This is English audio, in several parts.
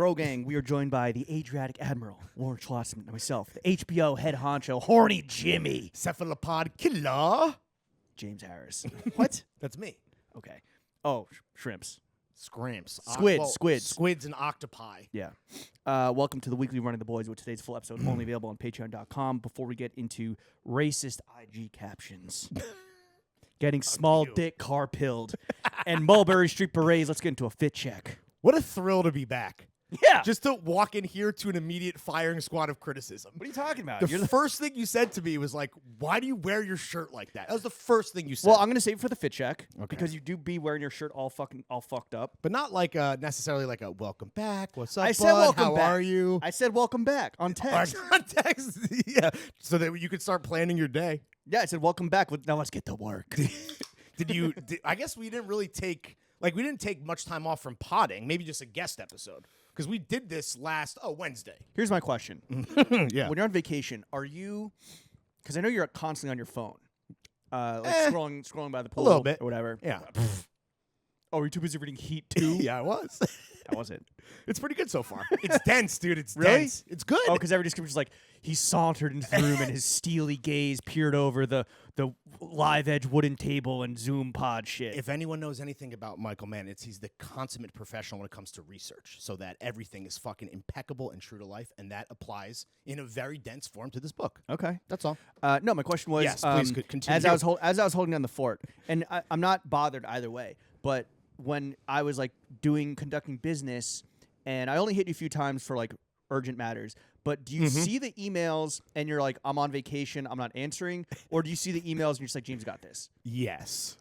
Bro Gang, we are joined by the Adriatic Admiral, Warren Schlossman, and myself, the HBO head honcho, Horny Jimmy. Cephalopod killer. James Harris. What? That's me. Okay. Oh, shrimps. Scrimps. Squids. Squids and octopi. Yeah. Welcome to the weekly Running the Boys, with today's full episode only available on patreon.com. Before we get into racist IG captions, getting small dick car pilled, and Mulberry Street berets, let's get into a fit check. What a thrill to be back. Yeah. Just to walk in here to an immediate firing squad of criticism. What are you talking about? The first thing you said to me was like, why do you wear your shirt like that? That was the first thing you said. Well, I'm going to save it for the fit check, Okay. because you do be wearing your shirt all fucked up. But not like necessarily like a welcome back. What's up, I said bud? welcome How back. are you? I said welcome back on text. On text. Yeah. So that you could start planning your day. Yeah, I said welcome back. Now let's get to work. I guess we didn't really take, we didn't take much time off from podding. Maybe just a guest episode. Because we did this last, Wednesday. Here's my question. Yeah. When you're on vacation, are you, because I know you're constantly on your phone, scrolling by the pool. A little bit. Or whatever. Yeah. Oh, were you too busy reading Heat 2? Yeah, I was. How was it? It's pretty good so far. It's dense, dude. It's Really? dense. It's good. Oh, because every description is like, he sauntered into the room and his steely gaze peered over the live edge wooden table and Zoom pod shit. If anyone knows anything about Michael Mann, he's the consummate professional when it comes to research, so that everything is fucking impeccable and true to life, and that applies in a very dense form to this book. Okay. That's all. No, my question was, Yes, please continue. as I was holding down the fort, and I'm not bothered either way, but when I was conducting business, and I only hit you a few times for urgent matters, but do you see the emails and you're like, I'm on vacation, I'm not answering, or do you see the emails and you're just like, James got this? Yes.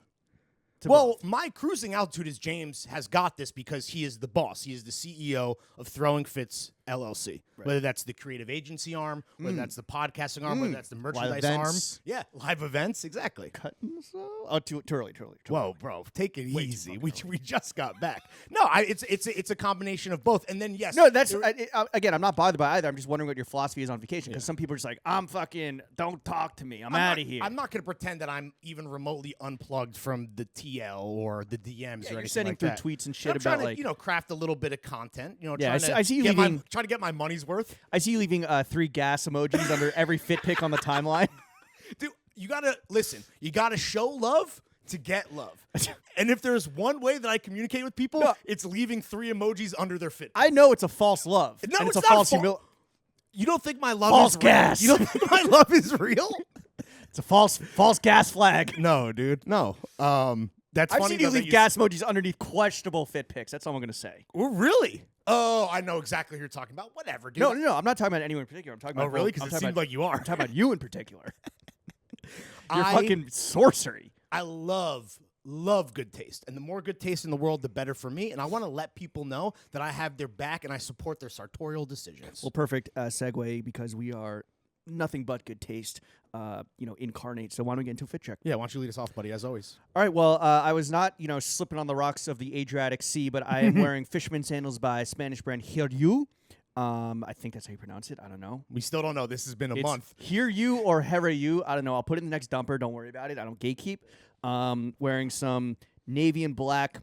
To Well, both? my cruising altitude is James has got this because he is the boss. He is the CEO of Throwing Fits LLC. Right. Whether that's the creative agency arm, whether that's the podcasting arm, whether that's the merchandise events. arm. Yeah, live events, exactly. Cutting so? Oh, too early. Whoa, bro, take it Way too easy. fucking We just got back. No, it's a combination of both. And then yes, No, that's again. I'm not bothered by either. I'm just wondering what your philosophy is on vacation, because some people are just like, I'm fucking, don't talk to me. I'm out of here. I'm not going to pretend that I'm even remotely unplugged from the TL or the DMs or anything you're sending like through that. tweets and shit I'm about trying to, craft a little bit of content. Yeah, I see you trying to get my money's worth. I see you leaving 3 gas emojis under every fit pic on the timeline. Dude, you gotta listen. You gotta show love to get love. And if there's one way that I communicate with people, it's leaving 3 emojis under their fit. I know it's a false love. No, and it's a not false false. You don't think my love False is gas. real? You don't think my love is real? It's a false gas flag. No, dude. No. That's I've funny. seen you though, that leave gas emojis underneath questionable fit pics. That's all I'm gonna say. Oh, really? Oh, I know exactly who you're talking about. Whatever, dude. No. I'm not talking about anyone in particular. I'm talking about. Oh, really? I'm Because it talking seemed about- like you are. I'm talking about you in particular. You're fucking sorcery. I love good taste. And the more good taste in the world, the better for me. And I want to let people know that I have their back and I support their sartorial decisions. Well, perfect segue, because we are nothing but good taste, incarnate. So why don't we get into a fit check? Yeah, why don't you lead us off, buddy, as always. All right, well, I was not, slipping on the rocks of the Adriatic Sea, but I am wearing fisherman sandals by Spanish brand Hiryu. I think that's how you pronounce it. I don't know. We still don't know. This has been a It's month. Hiryu or Herayu. I don't know. I'll put it in the next dumper. Don't worry about it. I don't gatekeep. Wearing some navy and black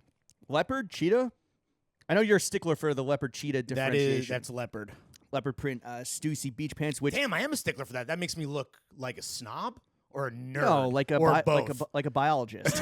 leopard cheetah. I know you're a stickler for the leopard cheetah differentiation. That's leopard. Leopard print Stussy beach pants, which Damn, I am a stickler for that. That makes me look like a snob or a nerd. no, like a or both. like a biologist.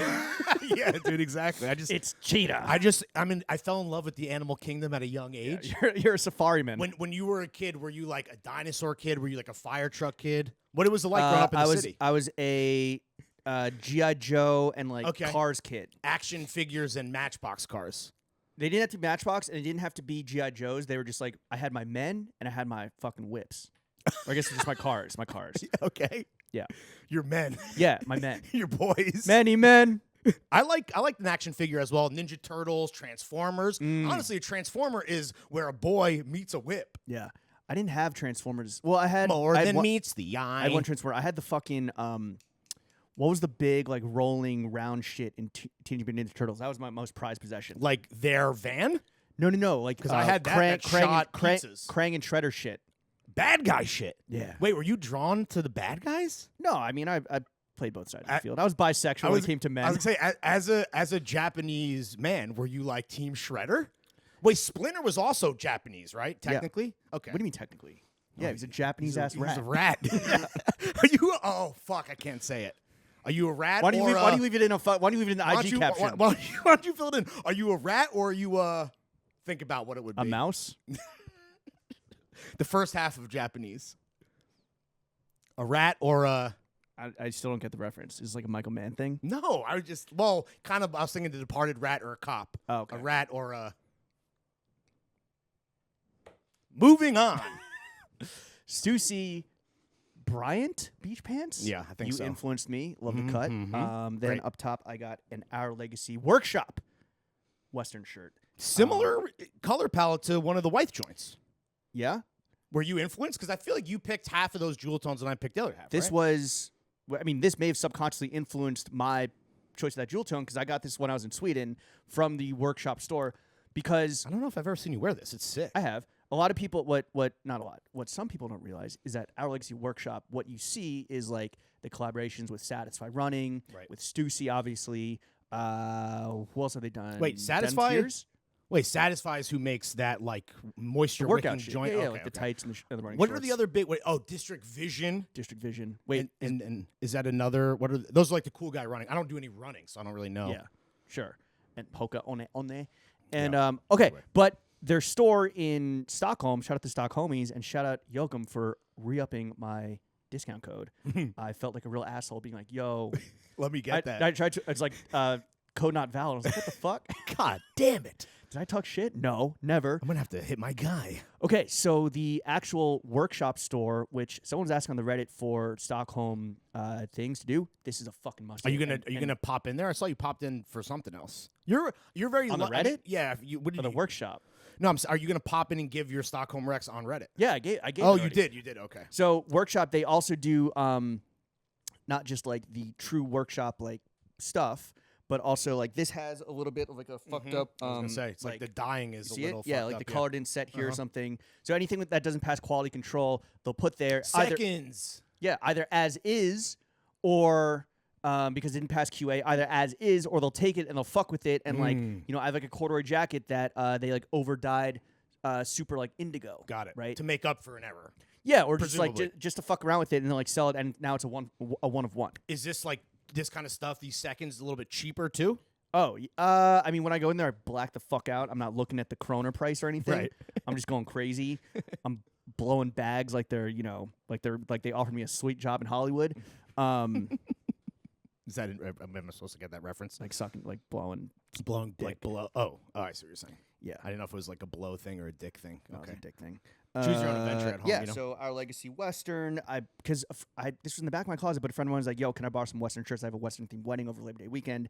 Yeah, dude, exactly. It's cheetah. I fell in love with the animal kingdom at a young age. You're a safari man. When you were a kid, were you like a dinosaur kid? Were you like a fire truck kid? What was it like growing up in the city? I was a G.I. Joe and Cars kid. Action figures and Matchbox cars. They didn't have to be Matchbox, and it didn't have to be G.I. Joes. They were just like, I had my men and I had my fucking whips. Or I guess it's just my cars. My cars. Okay. Yeah. Your men. Yeah, my men. Your boys. Many men. I like an action figure as well. Ninja Turtles, Transformers. Honestly, a Transformer is where a boy meets a whip. Yeah. I didn't have Transformers. Well, I had More I had than one, meets the eye. I had one Transformer. I had the fucking what was the big rolling round shit in Teenage Mutant Ninja Turtles? That was my most prized possession. Like their van? No, because I had that shot pizzas. Krang and Shredder shit. Bad guy shit. Yeah. Wait, were you drawn to the bad guys? No, I mean I played both sides of the field. I was bisexual when it came to men. I was gonna say, as a Japanese man, were you like Team Shredder? Wait, Splinter was also Japanese, right? Technically? Okay. What do you mean technically? Yeah, he's a Japanese ass rat. He's a rat. Are you? Oh fuck! I can't say it. Are you a rat? Why do you leave it in the IG caption? Why don't you fill it in? Are you a rat or are you think about what it would be? A mouse? The first half of Japanese. A rat or a... I still don't get the reference. Is it like a Michael Mann thing? No, I was thinking the departed rat or a cop. Oh, okay. A rat or a... Moving on. Stussy Bryant beach pants? Yeah, I think so. You influenced me. Love the cut. Then Great. up top, I got an Our Legacy Workshop Western shirt. Similar color palette to one of the Wythe joints. Yeah? Were you influenced? Because I feel like you picked half of those jewel tones and I picked the other half, This right? was... this may have subconsciously influenced my choice of that jewel tone because I got this when I was in Sweden from the workshop store because... I don't know if I've ever seen you wear this. It's sick. I have. A lot of people, not a lot, what some people don't realize is that Our Legacy Workshop, what you see is like the collaborations with Satisfy Running, Right. with Stussy, obviously. Who else have they done? Wait, Satisfy? Tears? Wait, Satisfy is who makes that like moisture The workout wicking shit. joint? Yeah, Okay, like the okay. tights and the running What shorts. are the other big? District Vision. District Vision. Wait. And is that another? What are those? Are like the cool guy running? I don't do any running, so I don't really know. Yeah, sure. And Polka on. And Yeah. okay, Anyway. but their store in Stockholm, shout out to Stock Homies, and shout out Yoakum for re-upping my discount code. I felt like a real asshole being like, yo. Let me get that. I tried to, it's like code not valid. I was like, what the fuck? God damn it! Did I talk shit? No, never. I'm gonna have to hit my guy. Okay, so the actual workshop store, which someone's asking on the Reddit for Stockholm things to do, this is a fucking must. Are you gonna pop in there? I saw you popped in for something else. You're very On the Reddit? Yeah. What did for the you, workshop? No, are you gonna pop in and give your Stockholm Rex on Reddit? Yeah, I gave. Oh, it you already. did. Okay. So workshop, they also do not just like the true workshop like stuff, but also like this has a little bit of like a fucked up. I was gonna say it's like the dyeing is a see little it? Yeah, fucked like up, the color didn't set here or Uh-huh. something. So anything that doesn't pass quality control, they'll put there Seconds. either as is or because it didn't pass QA, either as is or they'll take it and they'll fuck with it and like I have like a corduroy jacket that they like over dyed super like indigo. Got it. Right. To make up for an error. Yeah, or just like Presumably. just to fuck around with it and then like sell it and now it's a one of one. Is this like this kind of stuff? These seconds a little bit cheaper too. Oh, when I go in there, I black the fuck out. I'm not looking at the kroner price or anything. Right. I'm just going crazy. I'm blowing bags like they're like they offered me a sweet job in Hollywood. Is that? Am I supposed to get that reference? Like sucking, like blowing. Blowing dick. like below. Oh, I see what you're saying. Yeah, I didn't know if it was like a blow thing or a dick thing. that was Okay. a dick thing. Choose your own adventure at home. Yeah, you know? so Our Legacy Western. This was in the back of my closet, but a friend of mine was like, "Yo, can I borrow some Western shirts? I have a Western themed wedding over Labor Day weekend."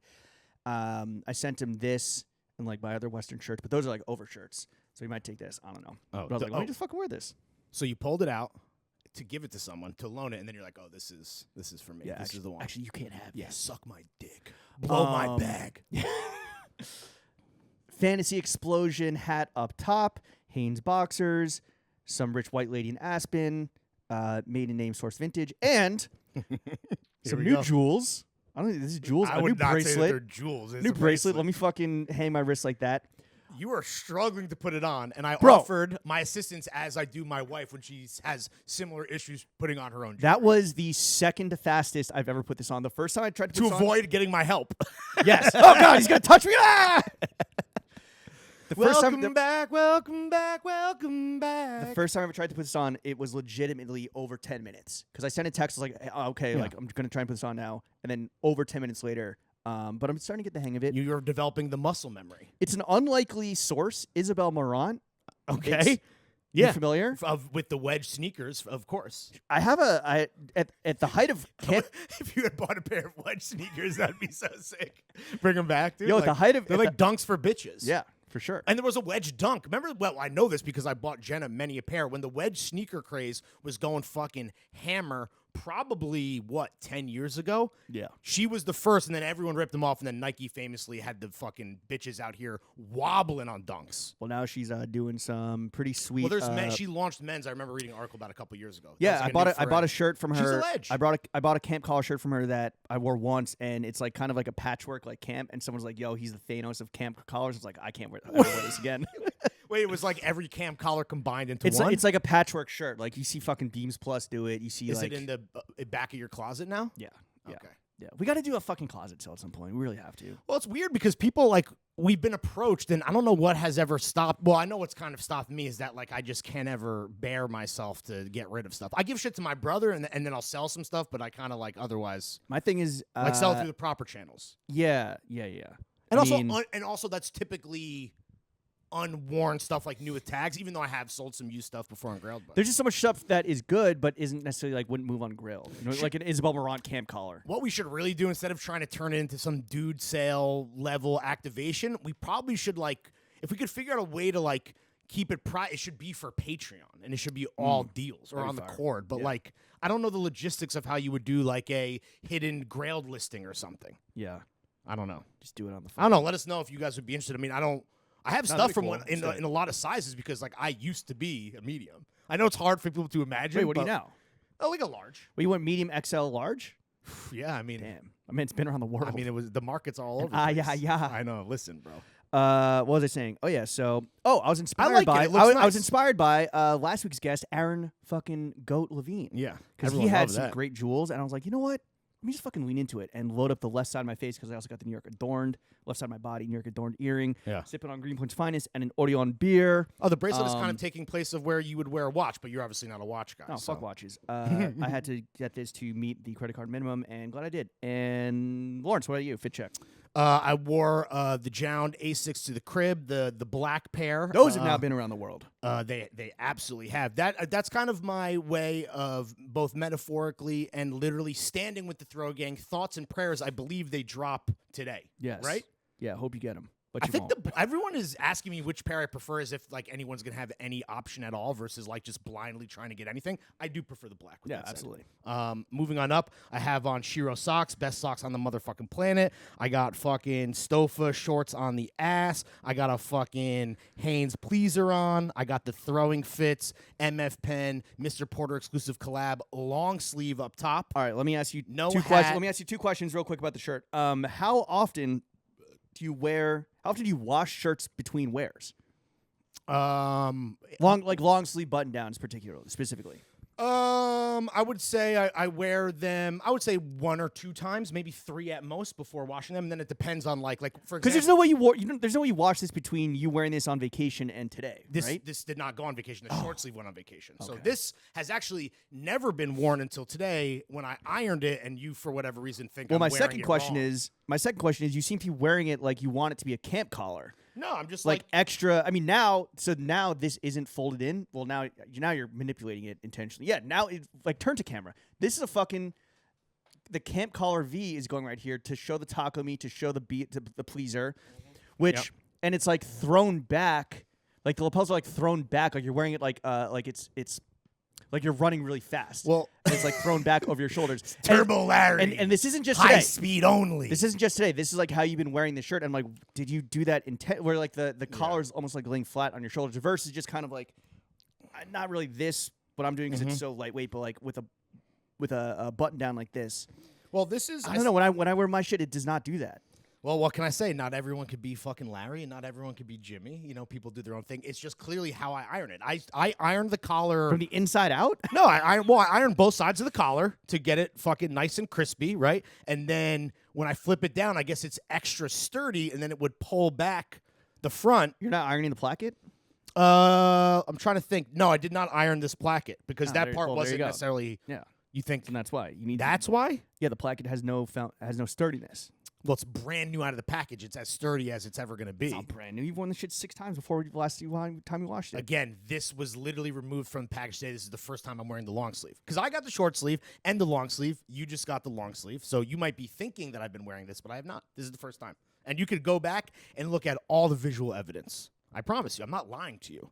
I sent him this and like my other Western shirts, but those are like over shirts, so he might take this. I don't know. Oh, But I was like, let me just fucking wear this. So you pulled it out to give it to someone to loan it, and then you're like, "Oh, this is for me. Yeah, this is the one." Actually, you can't have yeah, this. suck my dick, blow my bag. Fantasy Explosion hat up top, Hanes boxers, some rich white lady in Aspen, maiden name source vintage, and some we new go. jewels. I don't think this is jewels. I A new would not say that bracelet. they're jewels. It's New a bracelet. Let me fucking hang my wrist like that. You are struggling to put it on, and I Bro. offered my assistance as I do my wife when she has similar issues putting on her own. That was the second to fastest I've ever put this on. The first time I tried to put to this on, avoid getting my help. yes. Oh God, he's gonna touch me. Ah! The first time. Welcome back. The first time I ever tried to put this on, it was legitimately over 10 minutes. Because I sent a text, I was like, hey, okay, like I'm going to try and put this on now. And then over 10 minutes later, but I'm starting to get the hang of it. You're developing the muscle memory. It's an unlikely source, Isabel Marant. Okay. You familiar? With the wedge sneakers, of course. I have at the height of camp. If you had bought a pair of wedge sneakers, that'd be so sick. Bring them back, dude. Yo, at the height of. They're like dunks for bitches. Yeah, for sure. And there was a wedge dunk. Remember? Well, I know this because I bought Jenna many a pair. When the wedge sneaker craze was going fucking hammer, probably, 10 years ago? Yeah. She was the first, and then everyone ripped them off, and then Nike famously had the fucking bitches out here wobbling on dunks. Well, now she's doing some pretty sweet. Well, there's men. She launched men's. I remember reading an article about a couple years ago. That Yeah, was I like bought new I bought a forever. shirt from her. She's a ledge. I bought a camp collar shirt from her that I wore once, and it's like kind of like a patchwork like camp. And someone's like, "Yo, he's the Thanos of camp collars." It's like I can't wear this again. Wait, it was like every cam collar combined into It's one? like, it's like a patchwork shirt. Like you see fucking Beams Plus do it. You see Is like it in the back of your closet now? yeah. Okay. Yeah, we got to do a fucking closet sale at some point. We really have to. Well, it's weird because people like we've been approached, and I don't know what has ever stopped. Well, I know what's kind of stopped me is that like I just can't ever bear myself to get rid of stuff. I give shit to my brother, and then I'll sell some stuff, but I kind of like otherwise My thing is like sell it through the proper channels. Yeah. And I also that's typically unworn stuff like new with tags, even though I have sold some used stuff before on Grailed. there's just so much stuff that is good, but isn't necessarily like wouldn't move on grill. You know, like an Isabel Marant camp collar. What we should really do instead of trying to turn it into some dude sale level activation, we probably should like if we could figure out a way to like keep it it should be for Patreon and it should be all deals or on the cord. But like I don't know the logistics of how you would do like a hidden Grailed listing or something. Yeah, I don't know. just do it on the phone. I don't know. Let us know if you guys would be interested. I mean, I have stuff from cool. in a lot of sizes because like I used to be a medium. I know it's hard for people to imagine. Wait, what do you know? Oh, like a large. Well, you went medium, XL, large? Yeah, I mean, Damn. I mean, it's been around the world. I mean, it was the market's all over. yeah. I know. Listen, bro. What was I saying? Oh yeah. So, I was inspired like it. by. It looks I was nice. inspired by last week's guest, Aaron fucking Goat Levine. Yeah, because he everyone had loves some that. great jewels, and I was like, you know what? Let me just fucking lean into it and load up the left side of my face because I also got the New York adorned left side of my body, New York adorned earring. Yeah. Sipping on Greenpoint's finest and an Odeon beer. Oh, the bracelet is kind of taking place of where you would wear a watch, but you're obviously not a watch guy. Oh, so. fuck watches. I had to get this to meet the credit card minimum, and glad I did. And Lawrence, what about you? Fit check. I wore the Jound A6 to the crib, the black pair. Those have now been around the world. They absolutely have. That's kind of my way of both metaphorically and literally standing with the throw gang. Thoughts and prayers. I believe they drop today. Yes. Right? Yeah, hope you get them. But I you think won't. everyone is asking me which pair I prefer, as if like anyone's gonna have any option at all, versus like just blindly trying to get anything. I do prefer the black. With Yeah, that said. absolutely. Moving on up, I have on Shiro socks, best socks on the motherfucking planet. I got fucking Stofa shorts on the ass. I got a fucking Hanes pleaser on. I got the throwing fits, MF pen, Mr. Porter exclusive collab, long sleeve up top. All right, let me ask you No two hat. questions. Let me ask you two questions real quick about the shirt. How often do you wear? How often do you wash shirts between wears? Long sleeve button downs, specifically. I would say I wear them. I would say 1 or 2 times, maybe 3 at most before washing them. And then it depends on like for Because example, there's no way you wore. There's no way you wash this between you wearing this on vacation and today, right? This did not go on vacation. The short sleeve went on vacation. So this has actually never been worn until today when I ironed it, and you for whatever reason think. Well, I'm my wearing second it question wrong. is, you seem to be wearing it like you want it to be a camp collar. No, I'm just Like extra. I mean, now this isn't folded in. Well, now you're manipulating it intentionally. Yeah, now turn to camera. This is a fucking. The camp collar V is going right here to show the taco meat, to show the beat, the pleaser, which and it's like thrown back, like the lapels are like thrown back, like you're wearing it like it's like you're running really fast. Well, and it's like thrown back over your shoulders. Turbo Larry. And this isn't just high today. speed only. This isn't just today. This is like how you've been wearing this shirt. I'm like, did you do that where like the collar is almost like laying flat on your shoulders versus just kind of like, not really this, what I'm doing because it's so lightweight, but like with a button down like this. Well, this is I don't know when I wear my shit, it does not do that. Well, what can I say? Not everyone could be fucking Larry, and not everyone could be Jimmy. You know, people do their own thing. It's just clearly how I iron it. I ironed the collar From the inside out? No, I ironed both sides of the collar to get it fucking nice and crispy, right? And then when I flip it down, I guess it's extra sturdy, and then it would pull back the front. You're not ironing the placket? I'm trying to think. No, I did not iron this placket because that part there you wasn't go. necessarily. Yeah. You think And that's why. You need that's why? Yeah, the placket has no sturdiness. Well, it's brand new out of the package. It's as sturdy as it's ever going to be. It's not brand new. You've worn the shit 6 times before the last time you washed it. Again, this was literally removed from the package today. This is the first time I'm wearing the long sleeve. Because I got the short sleeve and the long sleeve. You just got the long sleeve. So you might be thinking that I've been wearing this, but I have not. This is the first time. And you could go back and look at all the visual evidence. I promise you. I'm not lying to you.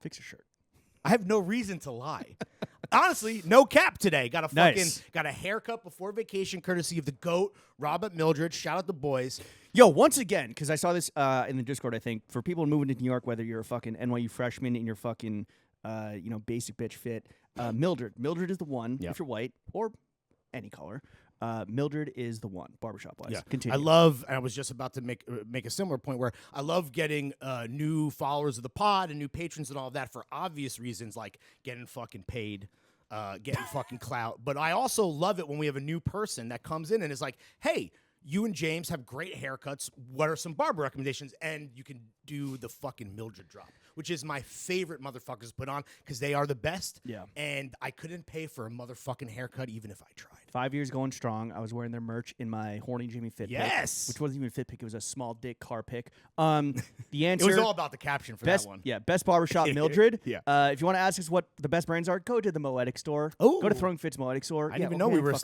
Fix your shirt. I have no reason to lie. Honestly, no cap today. Got a haircut before vacation, courtesy of the GOAT, Robert Mildred. Shout out the boys. Yo, once again, because I saw this in the Discord, I think, for people moving to New York, whether you're a fucking NYU freshman in your fucking, basic bitch fit, Mildred. Mildred is the one, if you're white, or any color. Mildred is the one, barbershop wise. Yeah, Continue. I love, and I was just about to make a similar point where I love getting new followers of the pod and new patrons and all of that for obvious reasons, like getting fucking paid, getting fucking clout. But I also love it when we have a new person that comes in and is like, hey, you and James have great haircuts. What are some barber recommendations? And you can do the fucking Mildred drop, which is my favorite motherfuckers to put on because they are the best. Yeah. And I couldn't pay for a motherfucking haircut even if I tried. 5 years going strong. I was wearing their merch in my horny Jimmy fit Yes. pick, which wasn't even a fit pick. It was a small dick car pick. The answer. It was all about the caption for best, that one. Yeah, best barbershop Mildred. Yeah. If you want to ask us what the best brands are, go to the Moetic store. Ooh. Go to Throwing Fits Moetic store. I didn't even know we were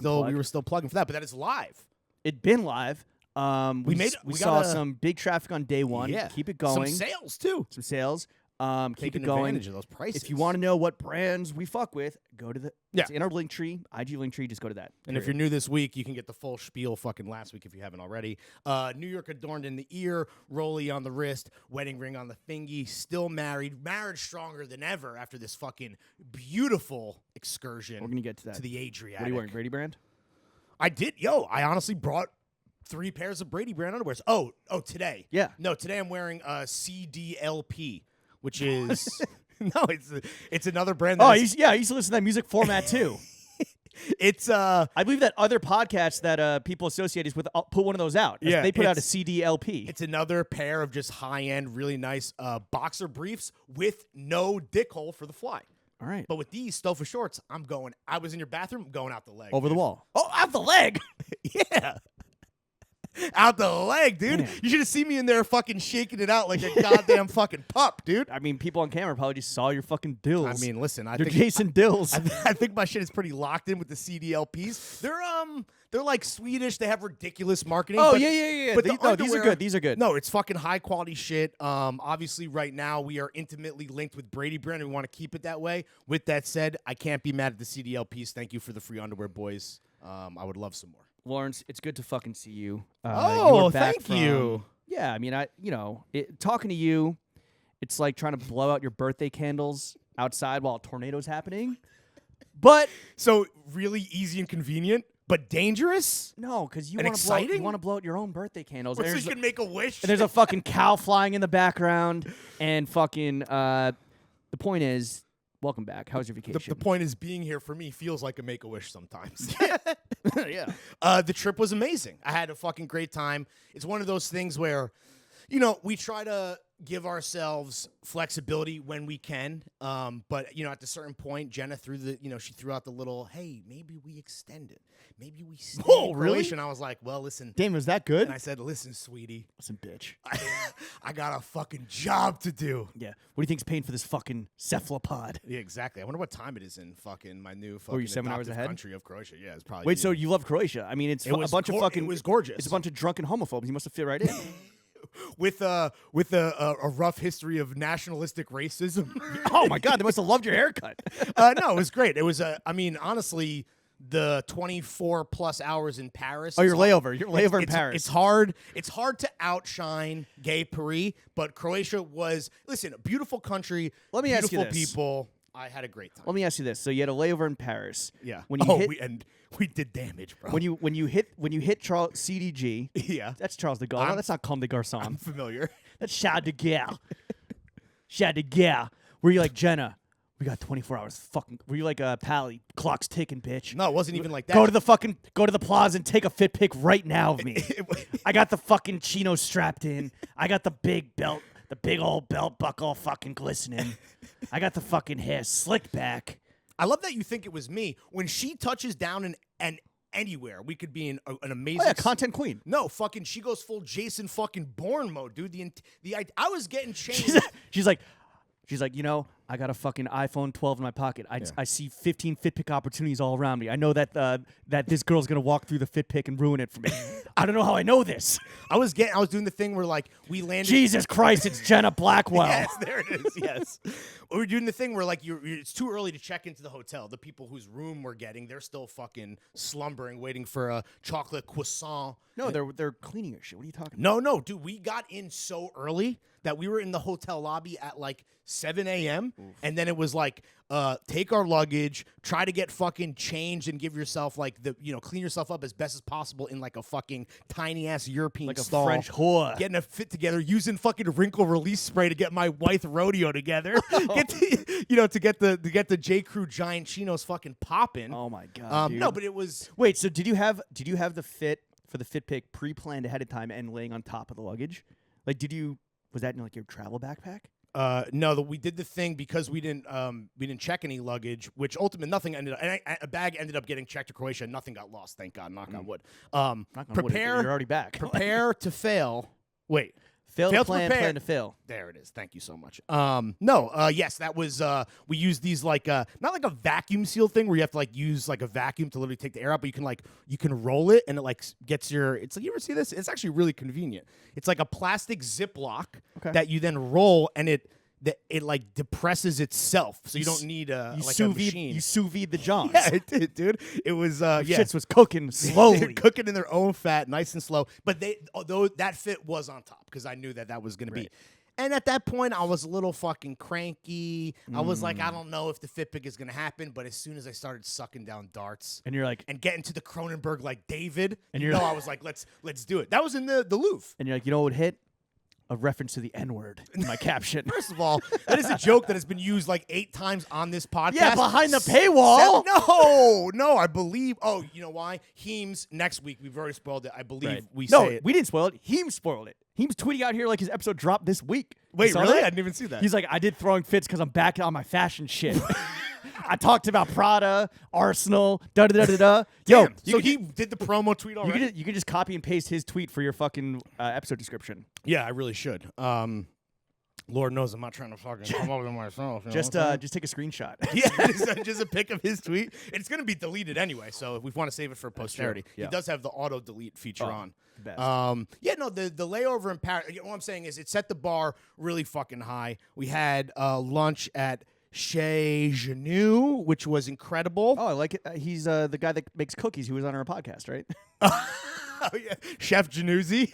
still plugging for that, but that is live. It'd been live. We saw some big traffic on day one. Yeah. Keep it going. Some sales too. Some sales. Keep Taking it going. advantage of those prices. If you want to know what brands we fuck with, go to the Yeah. it's in our link tree, IG link tree. Just go to that. And if you're new this week, you can get the full spiel fucking last week if you haven't already. New York adorned in the ear, Rolly on the wrist, wedding ring on the thingy, still married, marriage stronger than ever after this fucking beautiful excursion. We're gonna get to that. To the Adriatic. What are you wearing? Brady brand? I did. I honestly brought 3 pairs of Brady brand underwears. Oh, today. Yeah. No, today I'm wearing CDLP, which is no, it's another brand. That I used to listen to that music format too. It's I believe that other podcasts that people associate us with put one of those out. Yeah, They put out a CDLP. It's another pair of just high end, really nice boxer briefs with no dick hole for the fly. All right. But with these Stofa shorts, I was in your bathroom, going out the leg. Over the wall. Oh, out the leg. Yeah. Out the leg, dude. Man. You should have seen me in there fucking shaking it out like a goddamn fucking pup, dude. I mean, people on camera probably just saw your fucking dills. I mean, listen, I You're think Jason Dills. I think my shit is pretty locked in with the CDLPs. They're like Swedish. They have ridiculous marketing. Oh, but, yeah. But These are good. These are good. No, it's fucking high quality shit. Obviously, right now we are intimately linked with Brady brand, and we want to keep it that way. With that said, I can't be mad at the CDLPs. Thank you for the free underwear, boys. I would love some more. Lawrence, it's good to fucking see you. Thank you. Yeah, I mean, talking to you, it's like trying to blow out your birthday candles outside while a tornado's happening. But so really easy and convenient, but dangerous. No, because you want to blow out your own birthday candles. So you can make a wish. And there's a fucking cow flying in the background, and fucking. The point is, welcome back. How's your vacation? The point is, being here for me feels like a make-A-Wish sometimes. Yeah. The trip was amazing. I had a fucking great time. It's one of those things where, we try to give ourselves flexibility when we can. But, at a certain point, Jenna she threw out the little, hey, maybe we extend it. Maybe we stay in really? Croatia. And I was like, well, listen. Damn, was that good? And I said, listen, sweetie. Listen, bitch. I got a fucking job to do. Yeah. What do you think's paying for this fucking cephalopod? Yeah, exactly. I wonder what time it is in fucking my new fucking you 7 hours ahead? country of Croatia. Yeah, it's probably. Wait, so you love Croatia? I mean, it's a bunch of fucking. It was gorgeous. It's a bunch of drunken homophobes. You must have fit right in. with a rough history of nationalistic racism. Oh my God, they must have loved your haircut. No, it was great. It was honestly, the 24 plus hours in Paris. Oh, your layover in Paris. It's hard. It's hard to outshine Gay Paris, but Croatia was, listen, a beautiful country. Let me ask you this. Beautiful people. I had a great time. Let me ask you this: so you had a layover in Paris. Yeah. When you we did damage, bro. When you hit Charles CDG. Yeah. That's Charles de Gaulle. That's not Comme des Garçons. I'm familiar. That's Charles de Gaulle. Charles de Gaulle. Were you like, Jenna? We got 24 hours. Fucking. Were you like Pally? Clock's ticking, bitch. No, it wasn't even like that. Go to the plaza and take a fit pic right now of me. I got the fucking chino strapped in. I got the big belt. The big old belt buckle fucking glistening. I got the fucking hair slicked back. I love that you think it was me. When she touches down and anywhere, we could be in an amazing... Oh, yeah, content queen. No, fucking, she goes full Jason fucking Bourne mode, dude. I was getting changed. She's like, I got a fucking iPhone 12 in my pocket. I see 15 fit pick opportunities all around me. I know that this girl's gonna walk through the fit pick and ruin it for me. I don't know how I know this. I was doing the thing where like we landed. Jesus Christ, it's Jenna Blackwell. Yes, there it is. Yes, we were doing the thing where like it's too early to check into the hotel. The people whose room we're getting, they're still fucking slumbering, waiting for a chocolate croissant. No, they're cleaning your shit. What are you talking about? No, dude, we got in so early that we were in the hotel lobby at like 7 a.m. time. And then it was like, take our luggage, try to get fucking changed and give yourself like clean yourself up as best as possible in like a fucking tiny ass European Like a stall. French whore. Getting a fit together, using fucking wrinkle release spray to get my white rodeo together. To get the J. Crew giant chinos fucking popping. Oh my god. Dude. No, but it was. Wait, so did you have the fit for the fit pick pre-planned ahead of time and laying on top of the luggage? Like, was that in like your travel backpack? No, we did the thing because we didn't check any luggage, which ultimately nothing ended up. And a bag ended up getting checked to Croatia. Nothing got lost, thank God. Knock on wood. Knock on wood, you're already back. Prepare to fail. Wait. Fail to plan to fail. There it is. Thank you so much. Yes, that was we used these like not like a vacuum seal thing where you have to like use like a vacuum to literally take the air out, but you can roll it and it like gets it's like, you ever see this? It's actually really convenient. It's like a plastic Ziploc that you then roll and it like depresses itself, so you don't need a machine. You sous vide the jawnz. Yeah, it did, dude. It was shits was cooking slowly, cooking in their own fat, nice and slow. But although that fit was on top because I knew that was going to be. And at that point, I was a little fucking cranky. I was like, I don't know if the fit pick is going to happen. But as soon as I started sucking down darts, and you're like, and getting to the Cronenberg like David, and I was like, let's do it. That was in the Louvre. And you're like, you know what would hit? A reference to the N-word in my caption. First of all, that is a joke that has been used like 8 times on this podcast. Yeah, behind the paywall. No, I believe. Oh, you know why? Heems, next week, we've already spoiled it. I believe we say it. No, we didn't spoil it. Heems spoiled it. Heems tweeting out here like his episode dropped this week. Wait, really? I didn't even see that. He's like, I did throwing fits because I'm back on my fashion shit. I talked about Prada, Arsenal, da-da-da-da-da. Yo, so he did the promo tweet already? You can just copy and paste his tweet for your fucking episode description. Yeah, I really should. Lord knows I'm not trying to fucking come up with myself. Just take a screenshot. Yeah, just a pic of his tweet. It's going to be deleted anyway, so if we want to save it for posterity. Yeah. He does have the auto-delete feature on. The best. The layover in Paris, what I'm saying is it set the bar really fucking high. We had lunch at Chez Genou, which was incredible. Oh, I like it. He's the guy that makes cookies who was on our podcast, right? Oh, yeah. Chef Januzzi.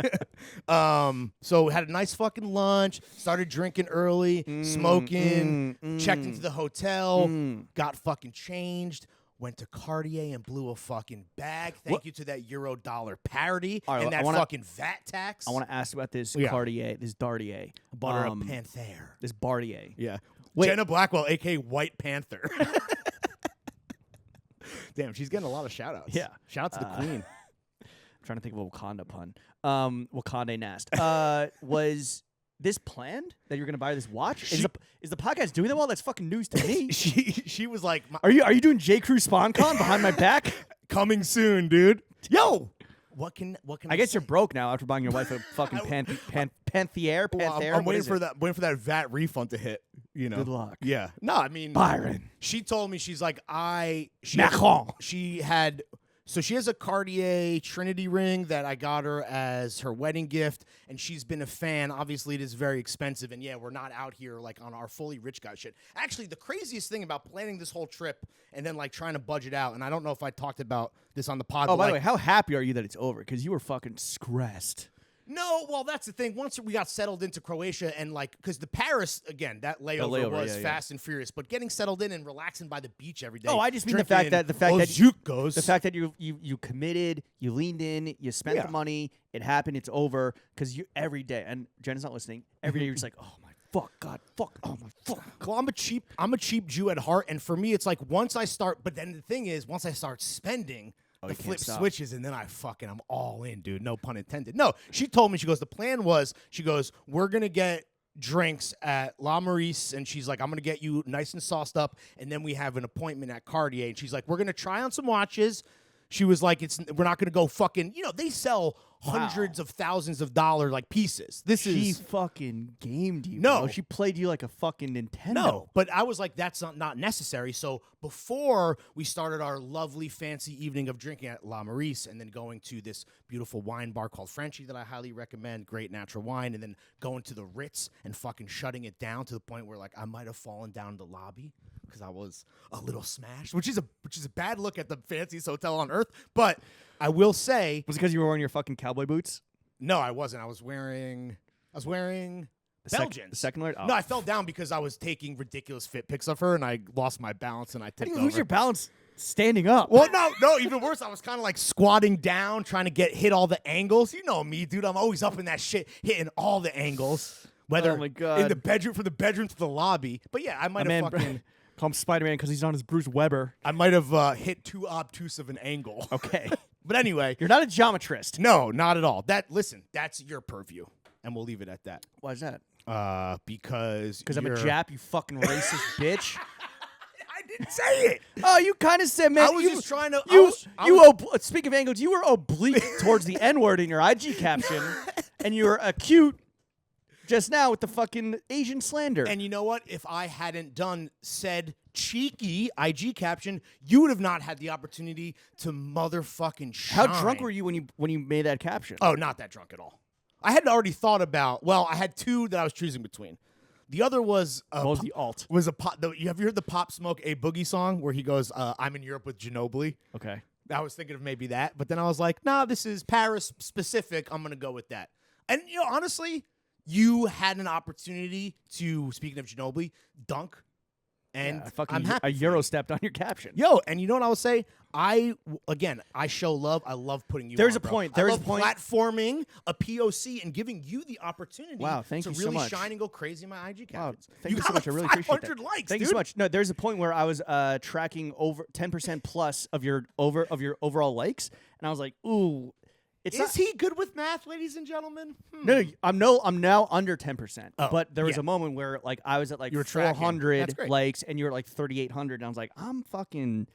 So we had a nice fucking lunch, started drinking early, smoking, checked into the hotel, got fucking changed, went to Cartier and blew a fucking bag. Thank you to that euro dollar parity and that fucking VAT tax. I want to ask about this Cartier, this Dartier. Bought her a Panther. This Bartier. Yeah. Wait. Jenna Blackwell, a.k.a. White Panther. Damn, she's getting a lot of shout-outs. Yeah. Shout out to the queen. I'm trying to think of a Wakanda pun. Wakanda Nast. Was this planned that you're going to buy this watch? Is the podcast doing that well? That's fucking news to me. she was like, Are you doing J. Crew SpawnCon behind my back? Coming soon, dude. Yo! What can I guess you're broke now after buying your wife a fucking Panther. Well, I'm waiting for that VAT refund to hit. You know. Good luck. Yeah. No, I mean Byron. She told me she's like Macron. She has a Cartier Trinity ring that I got her as her wedding gift, and she's been a fan. Obviously, it is very expensive, and yeah, we're not out here like on our fully rich guy shit. Actually, the craziest thing about planning this whole trip and then like trying to budget out, and I don't know if I talked about this on the pod. Oh, by the way, how happy are you that it's over? Because you were fucking stressed. No, well, that's the thing. Once we got settled into Croatia and like, because the Paris, again, that layover was fast and furious, but getting settled in and relaxing by the beach every day. Oh, I just mean the fact that you committed, you leaned in, you spent the money, it happened, it's over. Because you every day, and Jenna's not listening. Every day you're just like, oh my fuck, God, fuck, oh my fuck. Well, I'm a cheap Jew at heart, and for me, it's like once I start. But then the thing is, once I start spending. The flip switches, and then I'm all in, dude. No pun intended. No, she told me, she goes, the plan was, she goes, we're going to get drinks at La Maurice, and she's like, I'm going to get you nice and sauced up, and then we have an appointment at Cartier, and she's like, we're going to try on some watches. She was like, we're not going to go fucking, they sell hundreds of thousands of dollar like pieces. She fucking gamed you. No, bro. She played you like a fucking Nintendo. No, but I was like, that's not necessary. So before we started our lovely fancy evening of drinking at La Maurice and then going to this beautiful wine bar called Frenchie that I highly recommend, great natural wine, and then going to the Ritz and fucking shutting it down to the point where like I might have fallen down the lobby because I was a little smashed, which is a bad look at the fanciest hotel on earth. But I will say, was it because you were wearing your fucking cowboy boots? No, I wasn't. I was wearing Belgians. The second large? Oh. No, I fell down because I was taking ridiculous fit pics of her, and I lost my balance, and I How tipped do you over. lose your balance standing up? Well, no, even worse. I was kind of like squatting down, trying to hit all the angles. You know me, dude. I'm always up in that shit, hitting all the angles. Whether Oh my God. in the bedroom, from the bedroom to the lobby. But yeah, I might have fucking. Call him Spider-Man because he's on his Bruce Weber. I might have hit too obtuse of an angle. Okay. But anyway, You're not a geometrist. no, not at all. Listen, that's your purview, and we'll leave it at that. Why is that? Because I'm a Jap, you fucking racist bitch. I didn't say it. Oh, you kind of said, man. I was just trying to. Speaking of angles, you were oblique towards the N-word in your IG caption, and you were acute just now with the fucking Asian slander. And you know what? If I hadn't done said cheeky IG caption, you would have not had the opportunity to motherfucking shine. How drunk were you when you made that caption? Oh, not that drunk at all. I had already thought about. Well, I had two that I was choosing between. The other was what was the alt? Was a pop. You have you heard the Pop Smoke A Boogie song where he goes, "I'm in Europe with Ginobili." Okay. I was thinking of maybe that, but then I was like, "Nah, this is Paris specific. I'm gonna go with that." And you know, honestly, you had an opportunity to, speaking of Ginobili, dunk. And I'm happy. I Euro stepped on your caption. Yo, and you know what I will say? I show love. I love putting you There's on, a bro. point. I There's love a point. platforming a POC and giving you the opportunity Wow, thank to you really so much. shine and go crazy in my IG Wow, captions. thank you so got much. I like really appreciate that. 500 likes, Thank dude. you so much. No, there's a point where I was tracking over 10% plus of your overall likes, and I was like, ooh, Is he good with math, ladies and gentlemen? No, I'm now under 10%. Oh, but there was yeah. a moment where like I was at like You were tracking. 400 That's great. likes, and you were like 3,800, and I was like, I'm fucking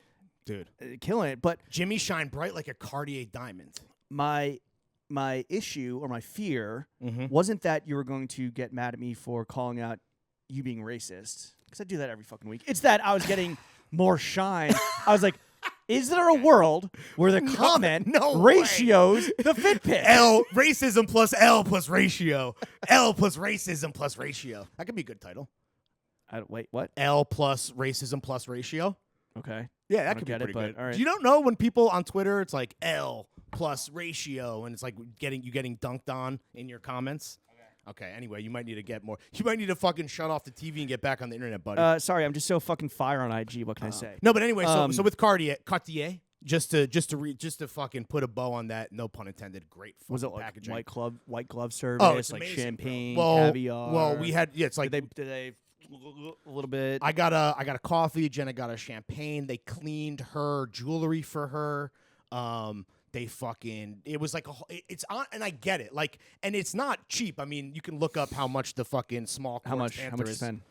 Dude, killing it. But Jimmy shine bright like a Cartier diamond. my issue or my fear Mm-hmm. wasn't that you were going to get mad at me for calling out you being racist, because I do that every fucking week. It's that I was getting more shine. I was like, is there a world where the comment no ratios the fit pic? Racism plus L plus ratio. L plus racism plus ratio. That could be a good title. Wait, what? L plus racism plus ratio. Okay. Yeah, I that don't could be get it, pretty but good. all right. Do you don't know when people on Twitter, it's like L plus ratio, and it's like getting dunked on in your comments? Okay, anyway, you might need to get more. You might need to fucking shut off the TV and get back on the internet, buddy. Sorry, I'm just so fucking fire on IG. What can I say? No, but anyway, so with Cartier, just to fucking put a bow on that, no pun intended. Great fucking Was it like packaging. white glove service, Oh, it's like amazing, bro. champagne, Well, caviar? Well, we had it's like did they a little bit? I got a coffee. Jenna got a champagne. They cleaned her jewelry for her. It was like it's on, and I get it. Like, and it's not cheap. I mean, you can look up how much the fucking small how much? Panther How much is. spend?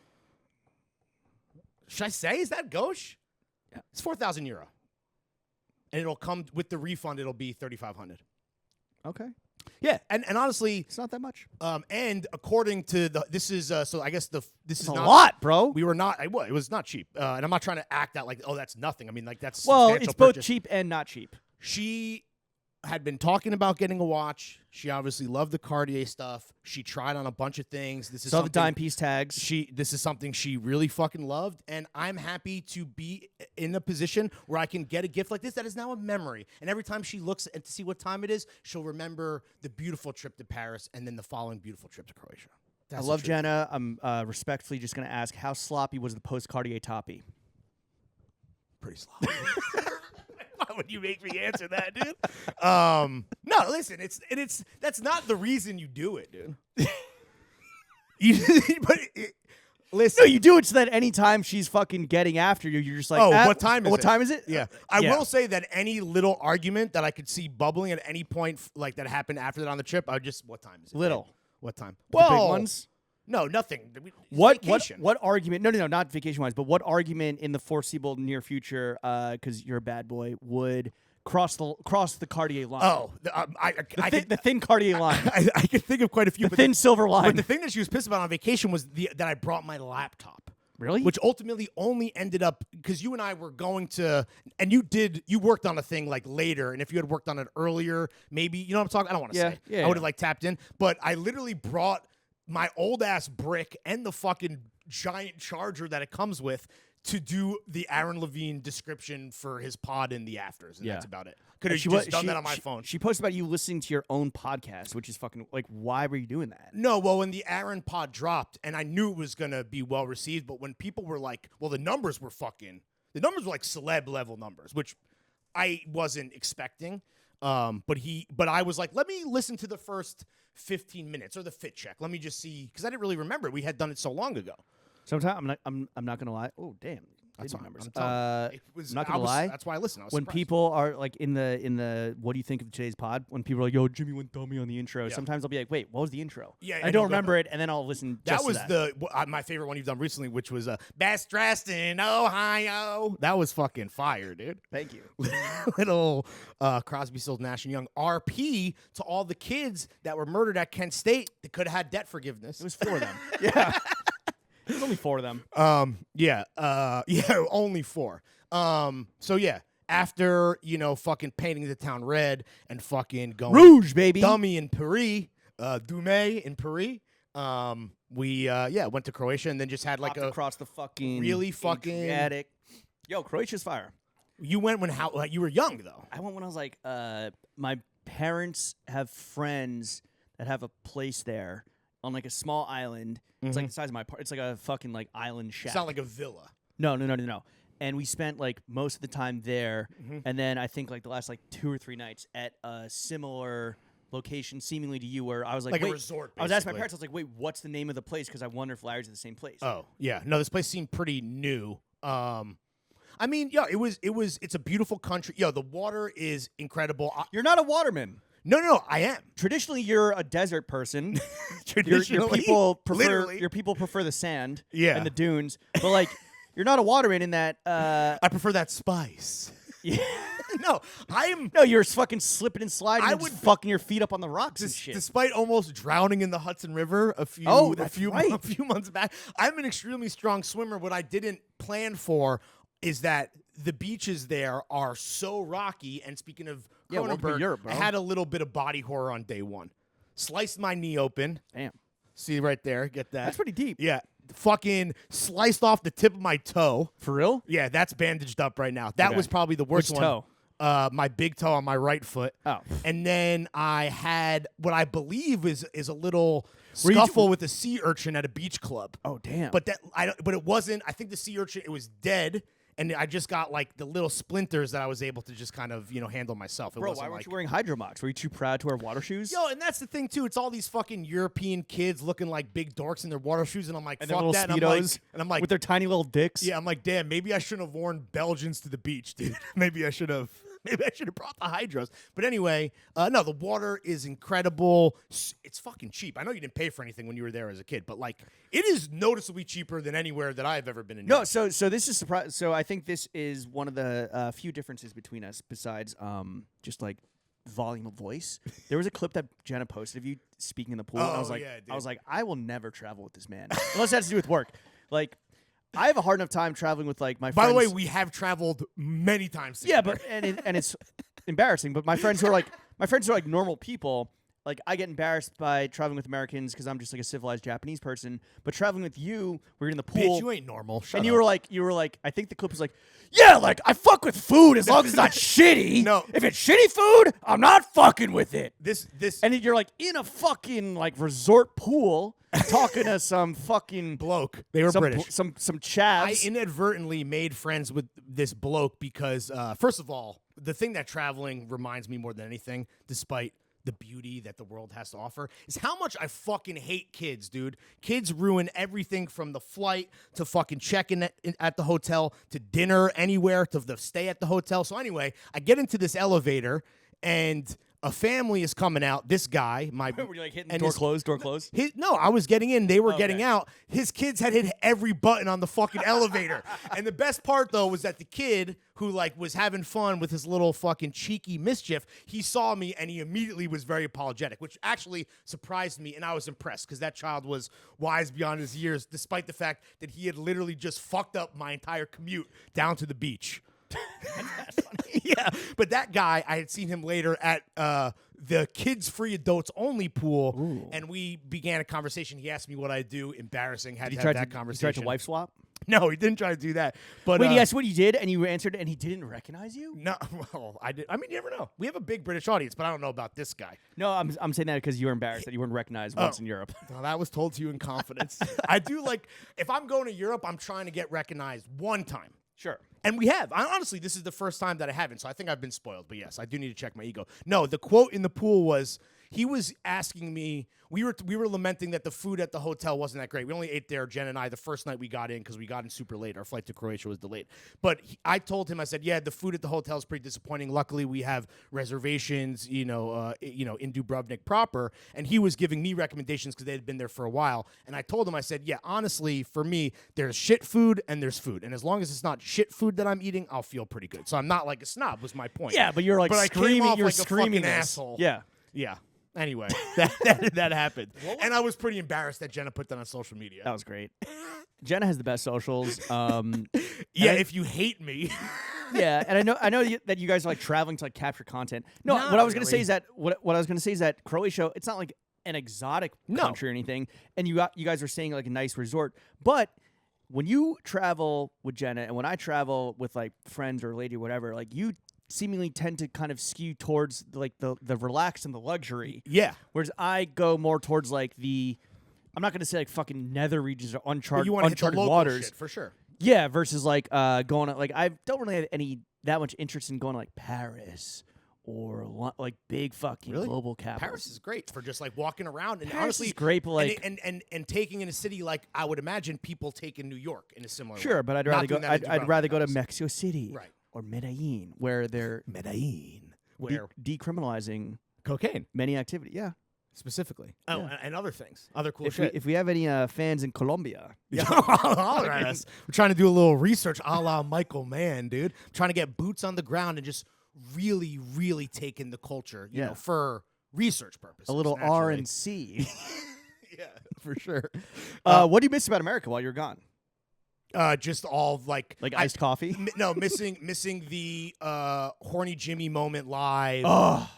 Should I say? Is that gauche? Yeah. It's €4,000, and it'll come with the refund. It'll be 3,500. Okay, Yeah, and honestly, it's not that much. and according to this is so I guess this is It's a not lot, bro. We were not. It was not cheap, and I'm not trying to act out like that's nothing. I mean, like that's Well, substantial it's both purchase. cheap and not cheap. She had been talking about getting a watch. She obviously loved the Cartier stuff. She tried on a bunch of things. This is Saw the something dime piece tags. This is something she really fucking loved, and I'm happy to be in a position where I can get a gift like this that is now a memory. And every time she looks and to see what time it is, she'll remember the beautiful trip to Paris and then the following beautiful trip to Croatia. I That's love the truth. Jenna. I'm respectfully just going to ask, how sloppy was the post Cartier toppy? Pretty sloppy. Why would you make me answer that, dude? No, listen, that's not the reason you do it, dude. Listen. No, you do it so that anytime she's fucking getting after you, you're just like, what time is what it? time is it? Yeah. I will say that any little argument that I could see bubbling at any point, like that happened after that on the trip, I would just, what time is it? Little. What time? The big Well, ones. No, nothing. What Vacation. argument? No, not vacation-wise, but what argument in the foreseeable near future, because you're a bad boy, would cross the Cartier line? Oh, the thin Cartier line, I could think of quite a few. the thin silver line. But the thing that she was pissed about on vacation was that I brought my laptop. Really? Which ultimately only ended up because you and I were going to, and you worked on a thing like later, and if you had worked on it earlier, maybe, you know what I'm talking. I don't want to say. Yeah, I would have like tapped in, but I literally brought my old ass brick and the fucking giant charger that it comes with to do the Aaron Levine description for his pod in the afters, and that's about it. Could have just done that on my phone. She posted about you listening to your own podcast, which is fucking like, why were you doing that? No, well, when the Aaron pod dropped, and I knew it was gonna be well received, but when people were like, well, the numbers were like celeb level numbers, which I wasn't expecting. But I was like, let me listen to the first 15 minutes or the fit check. Let me just see, because I didn't really remember. We had done it so long ago. Sometimes I'm not gonna lie. Oh damn, that's numbers. I'm not gonna lie. That's why I listened. When people are like in the what do you think of today's pod? When people are like, yo, Jimmy went dummy on the intro. Yeah. Sometimes I'll be like, wait, what was the intro? Yeah, I don't remember it, and then I'll listen. That was my favorite one you've done recently, which was Best Dressed in Ohio. That was fucking fire, dude. Thank you. Little Crosby, Stills, Nash and Young RP to all the kids that were murdered at Kent State that could have had debt forgiveness. It was 4 of them. Yeah. There's only 4 of them. Only 4. So yeah, after fucking painting the town red and fucking going Rouge, baby, dummy in Paris, Dumé in Paris. We went to Croatia and then just had like across the fucking really fucking attic. Yo, Croatia's fire. You went when you were young though. I went when I was like, my parents have friends that have a place there on like a small island. It's like the size of my it's like a fucking like island shack. It's not like a villa. No. And we spent like most of the time there, and then I think like the last like 2 or 3 nights at a similar location, seemingly to you, where I was like a wait, resort. Basically. I was asking my parents, I was like, wait, what's the name of the place? Because I wonder if Larry's at the same place. Oh yeah, no, this place seemed pretty new. I mean, it's a beautiful country. Yo, the water is incredible. You're not a waterman. No, I am. Traditionally, you're a desert person. Traditionally, your people prefer the sand and the Yeah. dunes, but like you're not a waterman in that. I prefer that spice. Yeah. No, I'm. No, you're fucking slipping and sliding. I and would just fucking your feet up on the rocks and shit. Despite almost drowning in the Hudson River a few months back, I'm an extremely strong swimmer. What I didn't plan for is that the beaches there are so rocky. And speaking of Cronenberg, Europe, bro. I had a little bit of body horror on day 1. Sliced my knee open. Damn. See right there? Get that? That's pretty deep. Yeah. Fucking sliced off the tip of my toe. For real? Yeah, that's bandaged up right now. That was probably the worst Which one. toe? My big toe on my right foot. Oh. And then I had what I believe is a little scuffle with a sea urchin at a beach club. Oh, damn. But it wasn't. I think the sea urchin, it was dead. And I just got like the little splinters that I was able to just kind of, handle myself. Bro, why weren't you wearing hydromox? Were you too proud to wear water shoes? Yo, and that's the thing too. It's all these fucking European kids looking like big dorks in their water shoes, and I'm like, and fuck their little that. Speedos, and I'm like, with their tiny little dicks. yeah, I'm like, damn, maybe I shouldn't have worn Belgians to the beach, dude. Maybe I should have brought the hydros. But anyway, no, the water is incredible. It's fucking cheap. I know you didn't pay for anything when you were there as a kid, but like, it is noticeably cheaper than anywhere that I've ever been in. No, so this is surprise. So I think this is one of the few differences between us, besides just like volume of voice. There was a clip that Jenna posted of you speaking in the pool, and I was like, I will never travel with this man unless it has to do with work. Like, I have a hard enough time traveling with like my friends. By the way, we have traveled many times together. Yeah, but and it's embarrassing. But my friends who are like normal people, like I get embarrassed by traveling with Americans because I'm just like a civilized Japanese person. But traveling with you, we're in the pool. Bitch, you ain't normal. Shut and up. you were like, I think the clip was like, yeah, like I fuck with food as long as it's not shitty. No, if it's shitty food, I'm not fucking with it. This, and you're like in a fucking like resort pool. Talking to some fucking bloke. They were British. Some chavs. I inadvertently made friends with this bloke because, first of all, the thing that traveling reminds me more than anything, despite the beauty that the world has to offer, is how much I fucking hate kids, dude. Kids ruin everything from the flight to fucking checking at the hotel to dinner anywhere to the stay at the hotel. So anyway, I get into this elevator and a family is coming out. This guy, were you like hitting door closed? No, I was getting in. They were getting out. His kids had hit every button on the fucking elevator. And the best part though was that the kid who like was having fun with his little fucking cheeky mischief, he saw me and he immediately was very apologetic, which actually surprised me, and I was impressed because that child was wise beyond his years, despite the fact that he had literally just fucked up my entire commute down to the beach. That's funny. Yeah, but that guy, I had seen him later at the kids-free adults-only pool, Ooh. and we began a conversation. He asked me what I do. Embarrassing. Had Did to he have try that to conversation. wife swap? No, he didn't try to do that. But Wait, he asked what you did, and you answered, and he didn't recognize you? No, well, I did. I mean, you never know. We have a big British audience, but I don't know about this guy. No, I'm saying that because you were embarrassed that you weren't recognized once in Europe. Well, that was told to you in confidence. I do like, if I'm going to Europe, I'm trying to get recognized one time. Sure. And we have. Honestly, this is the first time that I haven't, so I think I've been spoiled. But yes, I do need to check my ego. No, the quote in the pool was, he was asking me, we were lamenting that the food at the hotel wasn't that great. We only ate there, Jen and I, the first night we got in because we got in super late. Our flight to Croatia was delayed. But I told him, I said, yeah, the food at the hotel is pretty disappointing. Luckily, we have reservations, in Dubrovnik proper. And he was giving me recommendations because they had been there for a while. And I told him, I said, yeah, honestly, for me, there's shit food and there's food. And as long as it's not shit food that I'm eating, I'll feel pretty good. So I'm not like a snob was my point. Yeah, but you're like I screaming. came off You're like screaming a fucking this. asshole. Yeah. Yeah. Anyway, that happened. And I was pretty embarrassed that Jenna put that on social media. That was great. Jenna has the best socials. Yeah, if you hate me. Yeah, and I know that you guys are like traveling to like capture content. No, Not what I was going to say really. is that what I was going to say is that Croatia, it's not like an exotic country or anything, and you guys are staying like a nice resort, but when you travel with Jenna and when I travel with like friends or a lady or whatever, like you seemingly tend to kind of skew towards like the relaxed and the luxury. Yeah. Whereas I go more towards like I'm not going to say like fucking nether regions or But uncharted you want to hit the local waters. shit, for sure. Yeah, versus like going to, like I don't really have that much interest in going to like Paris or like big fucking Really? global capitals. Paris is great for just like walking around and Paris honestly is great, but like and taking in a city like I would imagine people take in New York in a similar way. sure, but I'd Not rather go. doing that in I'd Dubrovnik, rather go to obviously. Mexico City, Right. or Medellin, where they're where decriminalizing cocaine many activity. Yeah. specifically. Oh, Yeah. and other things, other cool If shit. we have any fans in Colombia, Yeah, all right. We're trying to do a little research a la Michael Mann, dude. Trying to get boots on the ground and just really, really take in the culture, you know, for research purposes. a little naturally. R and C, Yeah. for sure. What do you miss about America while you're gone? Just all like Iced coffee? missing the horny Jimmy moment live. Oh.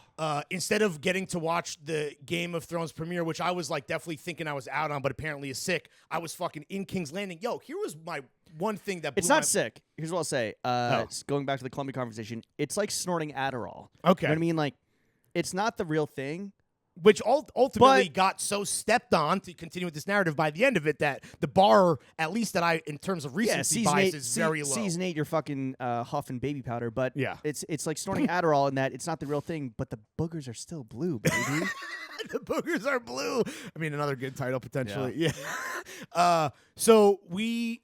Instead of getting to watch the Game of Thrones premiere, which I was like definitely thinking I was out on, but apparently is sick. I was fucking in King's Landing. Yo, here was my one thing that blew It's not my- sick. Here's what I'll say. Going back to the Columbia conversation, it's like snorting Adderall. Okay. You know what I mean? Like, it's not the real thing. Which ultimately But- got so stepped on to continue with this narrative by the end of it that the bar, at least that I, in terms of recency bias, is very low. Season 8, you're fucking huffing baby powder. But Yeah. it's like snorting Adderall in that it's not the real thing, but the boogers are still blue, baby. The Boogers Are Blue. I mean, another good title potentially. Yeah. So we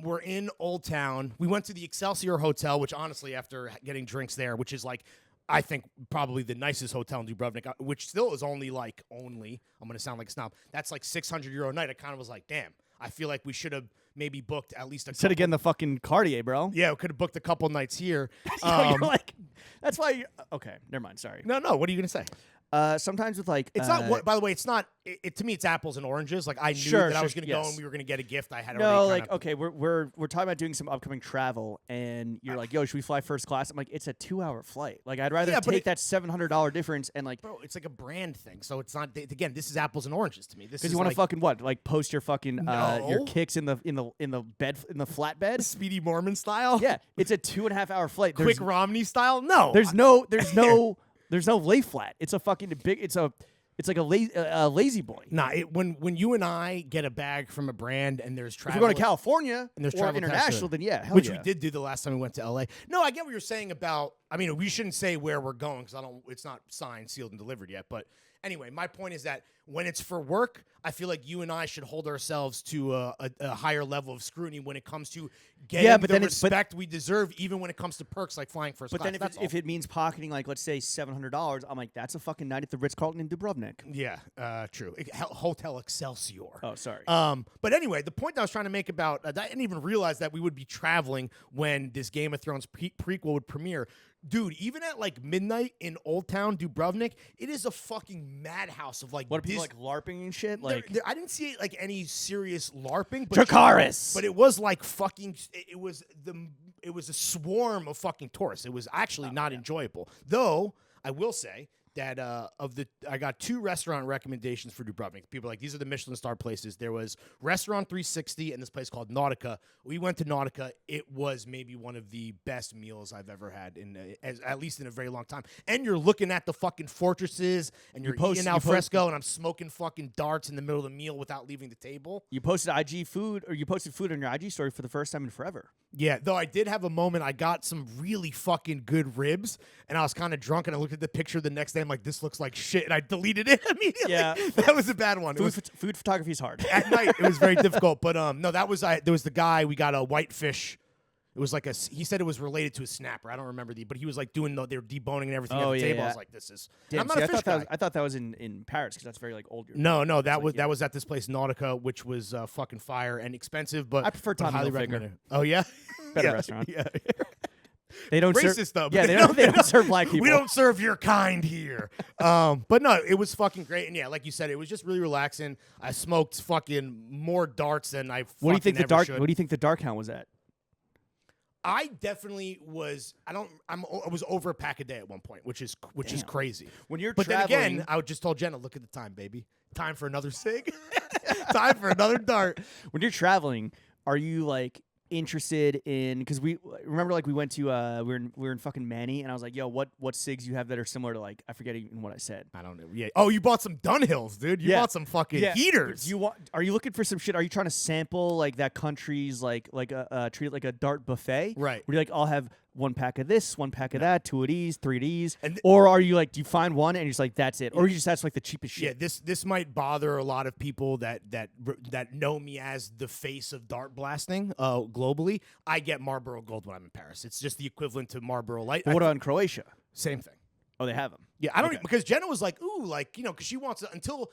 were in Old Town. We went to the Excelsior Hotel, which honestly, after getting drinks there, which is like, I think probably the nicest hotel in Dubrovnik, which still is only, I'm going to sound like a snob. That's like €600 a night. I kind of was like, damn, I feel like we should have maybe booked at least a Instead couple. of getting the fucking Cartier, bro. Yeah, we could have booked a couple nights here. You're like, that's why okay, never mind, sorry. No, what are you going to say? Sometimes with like... It's not what. By the way, it's not. To me, it's apples and oranges. Like I knew that I was going to go and we were going to get a gift. I had No, already like okay, we're talking about doing some upcoming travel, and you're like, yo, should we fly first class? I'm like, it's a 2-hour flight. Like I'd rather Yeah, but take that $700 difference and like, bro, it's like a brand thing. So it's not. Again, this is apples and oranges to me. This because is you want to like fucking what? Like post your fucking your No. kicks in the bed in the flatbed. Speedy Mormon style. Yeah, it's a 2.5-hour flight. Quick Romney style. No, There's no lay flat. It's a fucking big. It's like a lazy boy. Nah, when you and I get a bag from a brand and there's If travel, we're going to California and there's or travel attached to international, it. then yeah, hell which yeah. we did do the last time we went to LA. No, I get what you're saying about. I mean, we shouldn't say where we're going because it's not signed, sealed, and delivered yet. But anyway, my point is that when it's for work, I feel like you and I should hold ourselves to a higher level of scrutiny when it comes to getting the respect we deserve, even when it comes to perks like flying first But class. then if it means pocketing, like, let's say $700, I'm like, that's a fucking night at the Ritz-Carlton in Dubrovnik. yeah, true. Hotel Excelsior. Oh, sorry. But anyway, the point I was trying to make about I didn't even realize that we would be traveling when this Game of Thrones prequel would premiere. Dude, even at like midnight in Old Town Dubrovnik, it is a fucking madhouse of like What are people like LARPing and shit? There- Like I didn't see like any serious LARPing, but Dracarys. But it was like fucking. It was it was a swarm of fucking tourists. It was actually not enjoyable. Though I will say that I got 2 restaurant recommendations for Dubrovnik. People are like, these are the Michelin star places. There was Restaurant 360 and this place called Nautica. We went to Nautica. It was maybe one of the best meals I've ever had at least in a very long time. And you're looking at the fucking fortresses and you're eating al fresco, and I'm smoking fucking darts in the middle of the meal without leaving the table. You posted food on your IG story for the first time in forever. Yeah, though I did have a moment. I got some really fucking good ribs, and I was kind of drunk, and I looked at the picture the next day. I'm like, this looks like shit, and I deleted it immediately. Yeah. That was a bad one. Food photography is hard. At night, it was very difficult. But no, there was the guy. We got a whitefish. It was like he said it was related to a snapper. I don't remember but he was like doing they were deboning and everything at the table. I was like, this is. Damn, I'm not a fish guy. I thought that was in Paris because that's very like old. No, that was at this place Nautica, which was fucking fire and expensive. But I prefer Tommy highly Hilfiger. recommend it. Oh yeah, Better restaurant. Yeah. They don't racist though. Yeah, they don't serve black people. We don't serve your kind here. But no, it was fucking great. And yeah, like you said, it was just really relaxing. I smoked fucking more darts than I. What do you think should. What do you think the dark count was at? I definitely was. I was over a pack a day at one point, which is crazy. When you're but traveling, then again, I just told Jenna, look at the time, baby. Time for another cig. Time for another dart. When you're traveling, are you like interested in? Because we remember like we went to we were in fucking Manny, and I was like, yo, what cigs you have that are similar to like I forget even what I said. I don't know. Yeah. Oh, you bought some Dunhills, dude. You bought some fucking heaters. Are you looking for some shit? Are you trying to sample like that country's like treat it like a dart buffet? Right. Where you like I'll have 1 pack of this, 1 pack of that, 2 of these, 3 of these, or are you like, do you find one and you're just like, that's it, or you just that's like the cheapest shit? Yeah, this might bother a lot of people that know me as the face of dart blasting globally. I get Marlboro Gold when I'm in Paris. It's just the equivalent to Marlboro Light. But what about in Croatia? Same thing. Oh, they have them. Yeah, I don't even, because Jenna was like, ooh, like because she wants to, until.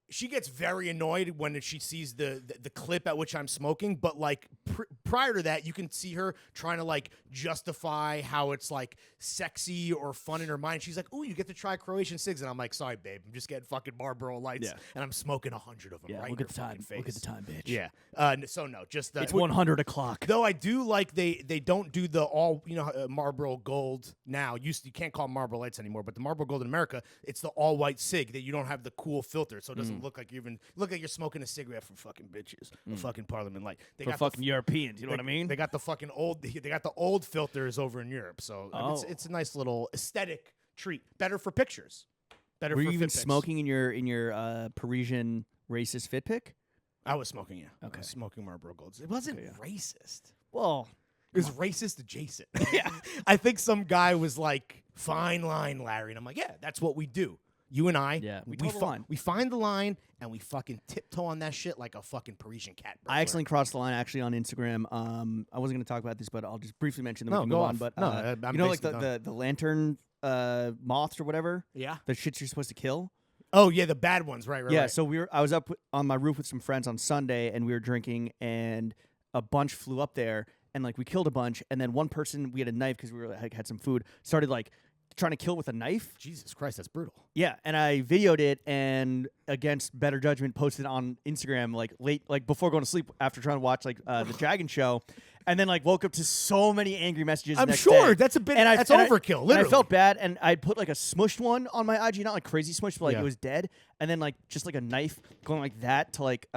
She gets very annoyed when she sees the clip at which I'm smoking, but like prior to that, you can see her trying to like justify how it's like sexy or fun in her mind. She's like, "Ooh, you get to try Croatian cigs," and I'm like, "Sorry, babe, I'm just getting fucking Marlboro Lights, and I'm smoking 100 of them right look in at the your time. fucking face." Look at the time, bitch. Yeah. So no, just it's 100 o'clock. Though I do like they don't do the all Marlboro Gold now. You can't call them Marlboro Lights anymore, but the Marlboro Gold in America, it's the all white cig that you don't have the cool filter, so it doesn't look like you're smoking a cigarette from fucking bitches, a fucking Parliament Light. They got fucking Europeans, you know what I mean? They got the fucking they got the old filters over in Europe, so it's a nice little aesthetic treat. Better for pictures. Better. Were for you even fit pics. smoking in your Parisian racist fit pic? I was smoking, yeah. Okay. I was smoking Marlboro Golds. It wasn't racist. Well, it was racist adjacent. Yeah. I think some guy was like, "Fine line, Larry," and I'm like, "Yeah, that's what we do." You and I, we toe the line. We find the line and we fucking tiptoe on that shit like a fucking Parisian cat. I accidentally crossed the line actually on Instagram. I wasn't going to talk about this, but I'll just briefly mention them. No, we can go move off. on. But I'm you know, like basically the lantern moths or whatever. Yeah. The shits you're supposed to kill. Oh yeah, the bad ones, right? Yeah. Right. So I was up on my roof with some friends on Sunday, and we were drinking, and a bunch flew up there, and like we killed a bunch, and then one person, we had a knife because we were like, had some food, started like trying to kill with a knife. Jesus Christ, that's brutal. Yeah, and I videoed it, and against better judgment, posted on Instagram like late, like before going to sleep after trying to watch like the Dragon Show, and then like woke up to so many angry messages. I'm next sure day. that's a bit. And that's overkill. Literally, and I felt bad, and I put like a smushed one on my IG, not like crazy smushed, but like Yeah. it was dead, and then like just like a knife going like that to like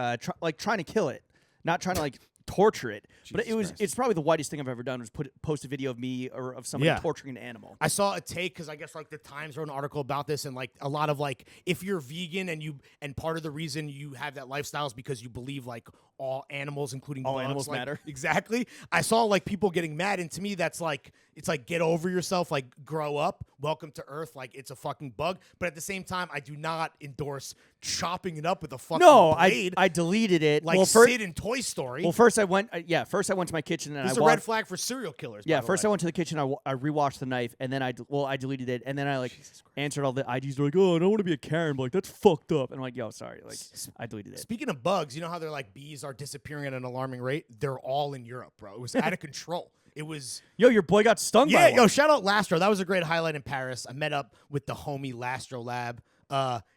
trying to kill it, not trying to like torture it. But it's probably the whitest thing I've ever done was post a video of me or of somebody torturing an animal. I saw a take because I guess like the Times wrote an article about this, and like a lot of like if you're vegan and part of the reason you have that lifestyle is because you believe like all animals, including all bugs, animals like, matter. Exactly. I saw like people getting mad, and to me that's like it's like get over yourself, like grow up. Welcome to Earth, like it's a fucking bug. But at the same time, I do not endorse chopping it up with a fucking blade. I deleted it. Like Sid in Toy Story. Well, first I went first I went to my kitchen and this is a red flag for serial killers. Yeah, first I went to the kitchen, I rewashed the knife, and then I deleted it, and then I like answered all the IGs. They're like, "Oh, I don't want to be a Karen," but like that's fucked up. And I'm like, "Yo, sorry," like I deleted it. Speaking of bugs, you know how they're like bees are disappearing at an alarming rate? They're all in Europe, bro. It was out of control. It was your boy got stung by one. Yo, shout out Lastro. That was a great highlight in Paris. I met up with the homie Lastro Lab.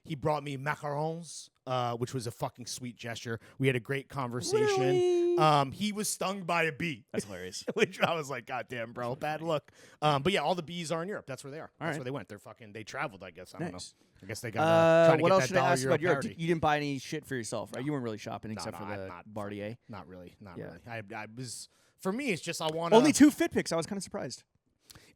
He brought me macarons, which was a fucking sweet gesture. We had a great conversation. Really? He was stung by a bee. That's hilarious. Which I was like, God damn, bro, bad luck. But yeah, all the bees are in Europe. That's where they are. That's where they went. They traveled, I guess. I don't know. I guess they got trying to what get else that should I dollar ask euro about Europe? parity. You didn't buy any shit for yourself, right? You weren't really shopping except for the not Bartier. Not really. Yeah. I was, for me, it's just I want Only 2 fit picks. I was kind of surprised.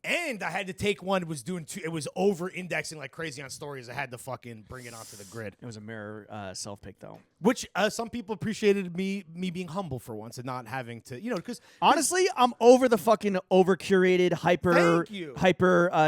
And I had to take one. It was over indexing like crazy on stories. I had to fucking bring it onto the grid. It was a mirror self pick though, Which some people appreciated me being humble for once and not having to, because honestly, I'm over the fucking over curated hyper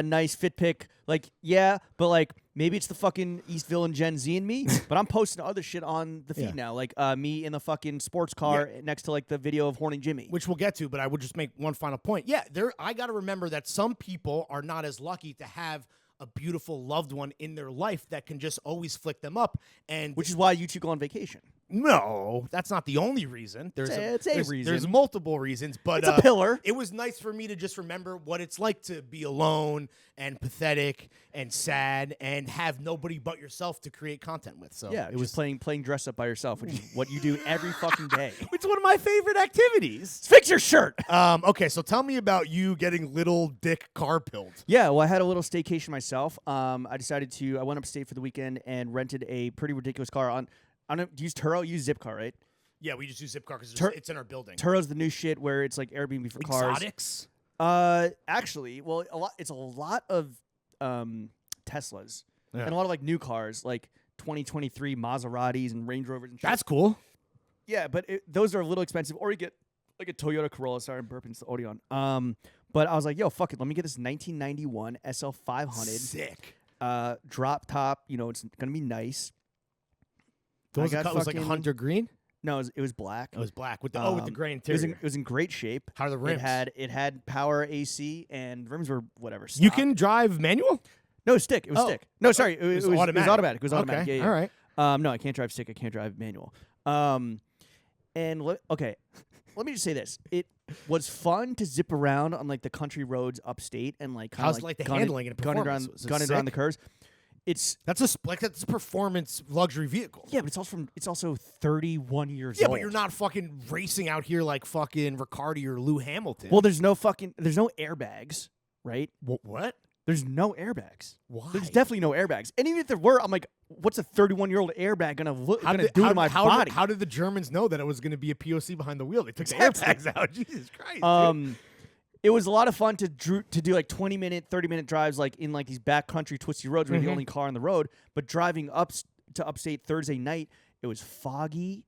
nice fit pick. Like, yeah, but like maybe it's the fucking East Villain Gen Z in me, but I'm posting other shit on the feed now, like me in the fucking sports car next to like the video of Horny Jimmy, which we'll get to. But I would just make one final point. Yeah, I got to remember that some people are not as lucky to have a beautiful loved one in their life that can just always flick them up, and which is why you two go on vacation. No, that's not the only reason. It's a reason. There's multiple reasons, but it's a pillar. It was nice for me to just remember what it's like to be alone and pathetic and sad and have nobody but yourself to create content with. So yeah, it was playing dress up by yourself, which is what you do every fucking day. It's one of my favorite activities. Fix your shirt. Okay, so tell me about you getting little dick car pilled. Yeah, well, I had a little staycation myself. I went upstate for the weekend and rented a pretty ridiculous car on. I don't know, do you use Turo? You use Zipcar, right? Yeah, we just use Zipcar because it's in our building. Turo's the new shit where it's like Airbnb for cars. Exotics? Actually, well, it's a lot of Teslas and a lot of like new cars, like 2023 Maseratis and Range Rovers and shit. That's cool. Yeah, but those are a little expensive. Or you get like a Toyota Corolla. Sorry, I'm burping. It's the Odeon. But I was like, yo, fuck it. Let me get this 1991 SL500. Sick. Drop top. It's gonna be nice. It was like a hunter green? No, it was black. It was black with the gray interior. It was in great shape. How are the rims? It had power AC and rims were whatever. You can drive manual? No, stick. It was stick. No, sorry, it was automatic. It was automatic. Okay. Yeah. All right. No, I can't drive stick. I can't drive manual. Let me just say this: it was fun to zip around on like the country roads upstate and like how's like the handling and performance? Gunning around the curves. That's a performance luxury vehicle. Yeah, but it's also 31 years old. Yeah, but you're not fucking racing out here like fucking Ricciardi or Lou Hamilton. Well, there's no airbags, right? What? There's no airbags. Why? There's definitely no airbags. And even if there were, I'm like, what's a 31-year-old airbag gonna do to my body? How did the Germans know that it was going to be a POC behind the wheel? They took the airbags out. Jesus Christ. It was a lot of fun to do like 20-minute, 30-minute drives like in like these backcountry twisty roads where you're the only car on the road. But driving up to upstate Thursday night, it was foggy.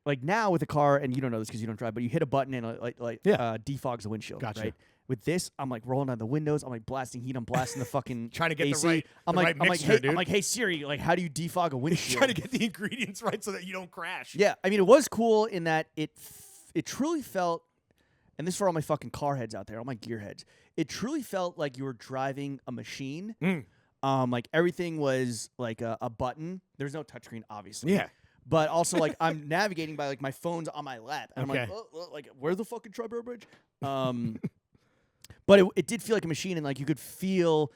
Like now with a car, and you don't know this because you don't drive, but you hit a button and defogs the windshield. Gotcha. Right? With this, I'm like rolling down the windows. I'm like blasting heat. I'm blasting the fucking trying to get AC. the right mixture, dude. I'm like, hey Siri, like how do you defog a windshield? Trying to get the ingredients right so that you don't crash. Yeah, I mean it was cool in that it truly felt. And this is for all my fucking car heads out there, all my gear heads. It truly felt like you were driving a machine. Like everything was like a button. There's no touchscreen, obviously. Yeah. But also like I'm navigating by like my phone's on my lap. And I'm like, where's the fucking Triborough Bridge? But it did feel like a machine, and like you could feel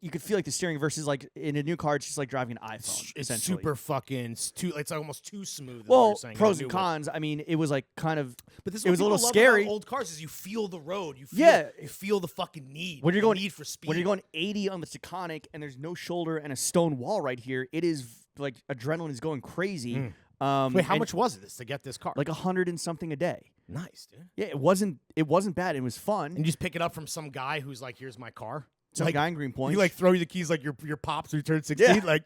like the steering versus like in a new car, it's just like driving an iPhone. It's essentially. super fucking it's almost too smooth. Well, pros and cons. I mean, it was like kind of, but this it was a little love scary. About old cars is you feel the road. You feel the fucking need. When you're going need for speed. When you're going 80 on the Taconic and there's no shoulder and a stone wall right here, it is like adrenaline is going crazy. Wait, how much was it to get this car? Like 100 and something a day. Nice, dude. Yeah, it wasn't bad. It was fun. And you just pick it up from some guy who's like, "Here's my car." Some guy in Greenpoint. He like throw you the keys like your pops who turned 16. Yeah. Like,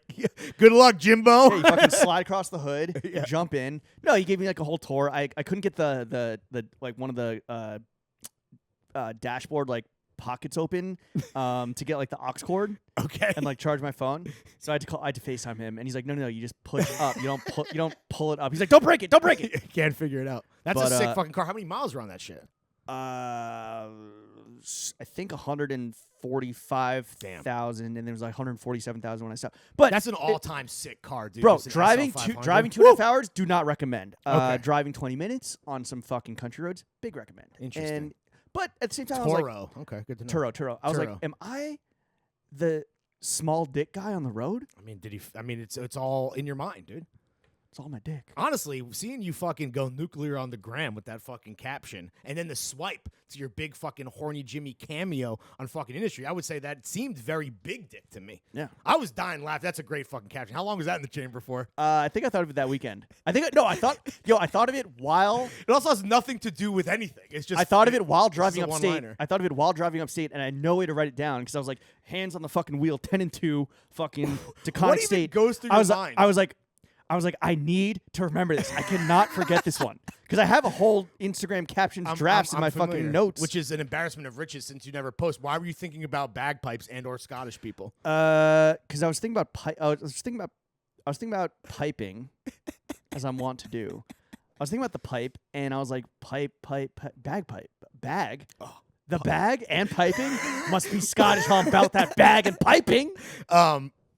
good luck, Jimbo. Yeah, you fucking slide across the hood, jump in. No, he gave me like a whole tour. I couldn't get the like one of the dashboard like pockets open to get like the aux cord. Okay. And like charge my phone. So I had to FaceTime him, and he's like, no, you just push up. You don't pull it up. He's like, don't break it. Can't figure it out. That's a sick fucking car. How many miles are on that shit? I think 145,000, and there was like 147,000 when I stopped. But that's an all-time sick car, dude. Bro, driving 2.5 hours, do not recommend. Driving 20 minutes on some fucking country roads, big recommend. Interesting. But at the same time, I was like, okay, good to know. Turo. I was like, am I the small dick guy on the road? I mean, it's all in your mind, dude. It's all my dick. Honestly, seeing you fucking go nuclear on the gram with that fucking caption, and then the swipe to your big fucking horny Jimmy cameo on fucking Industry, I would say that seemed very big dick to me. Yeah. I was dying laugh. That's a great fucking caption. How long was that in the chamber for? I think I thought of it that weekend. I thought of it while. It also has nothing to do with anything. It's just I thought of it while driving a upstate. one-liner. I thought of it while driving upstate, and I had no way to write it down because I was like, hands on the fucking wheel, 10 and 2, fucking Taconic What even State. goes through I was your like, mind? I was like, I need to remember this. I cannot forget this one because I have a whole Instagram captions drafts in my familiar, fucking notes. which is an embarrassment of riches since you never post. Why were you thinking about bagpipes and or Scottish people? Because I was thinking about I was thinking about piping, as I'm wont to do. I was thinking about the pipe, and I was like, bagpipe, bag. Oh. The bag and piping must be Scottish. How about that bag and piping?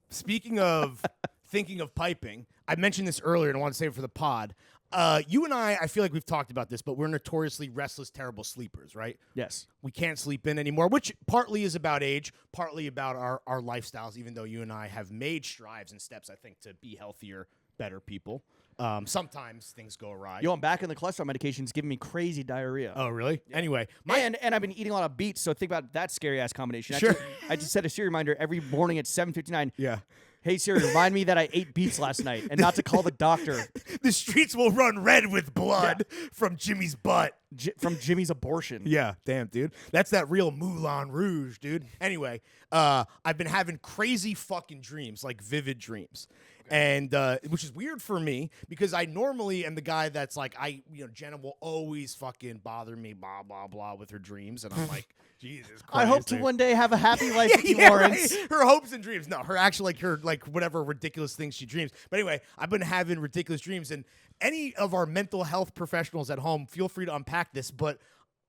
Speaking of thinking of piping, I mentioned this earlier, and I want to save it for the pod. You and I feel like we've talked about this, but we're notoriously restless, terrible sleepers, right? Yes. We can't sleep in anymore, which partly is about age, partly about our lifestyles, even though you and I have made strides and steps, I think, to be healthier, better people. Sometimes things go awry. Yo, I'm back in the cholesterol medication. It's giving me crazy diarrhea. Oh, really? Yeah. Anyway. And I've been eating a lot of beets, so think about that scary-ass combination. Sure. I just set a Siri reminder every morning at 7:59. Yeah. Hey, Siri, remind me that I ate beets last night and not to call the doctor. The streets will run red with blood from Jimmy's butt. From Jimmy's abortion. Yeah, damn, dude. That's that real Moulin Rouge, dude. Anyway, I've been having crazy fucking dreams, like vivid dreams. And which is weird for me because I normally am the guy that's like, Jenna will always fucking bother me, blah, blah, blah, with her dreams. And I'm like, Jesus Christ. I hope to dude. one day have a happy life with you, Yeah, Lawrence. right. Her hopes and dreams. No, her actual, whatever ridiculous things she dreams. But anyway, I've been having ridiculous dreams. And any of our mental health professionals at home, feel free to unpack this. But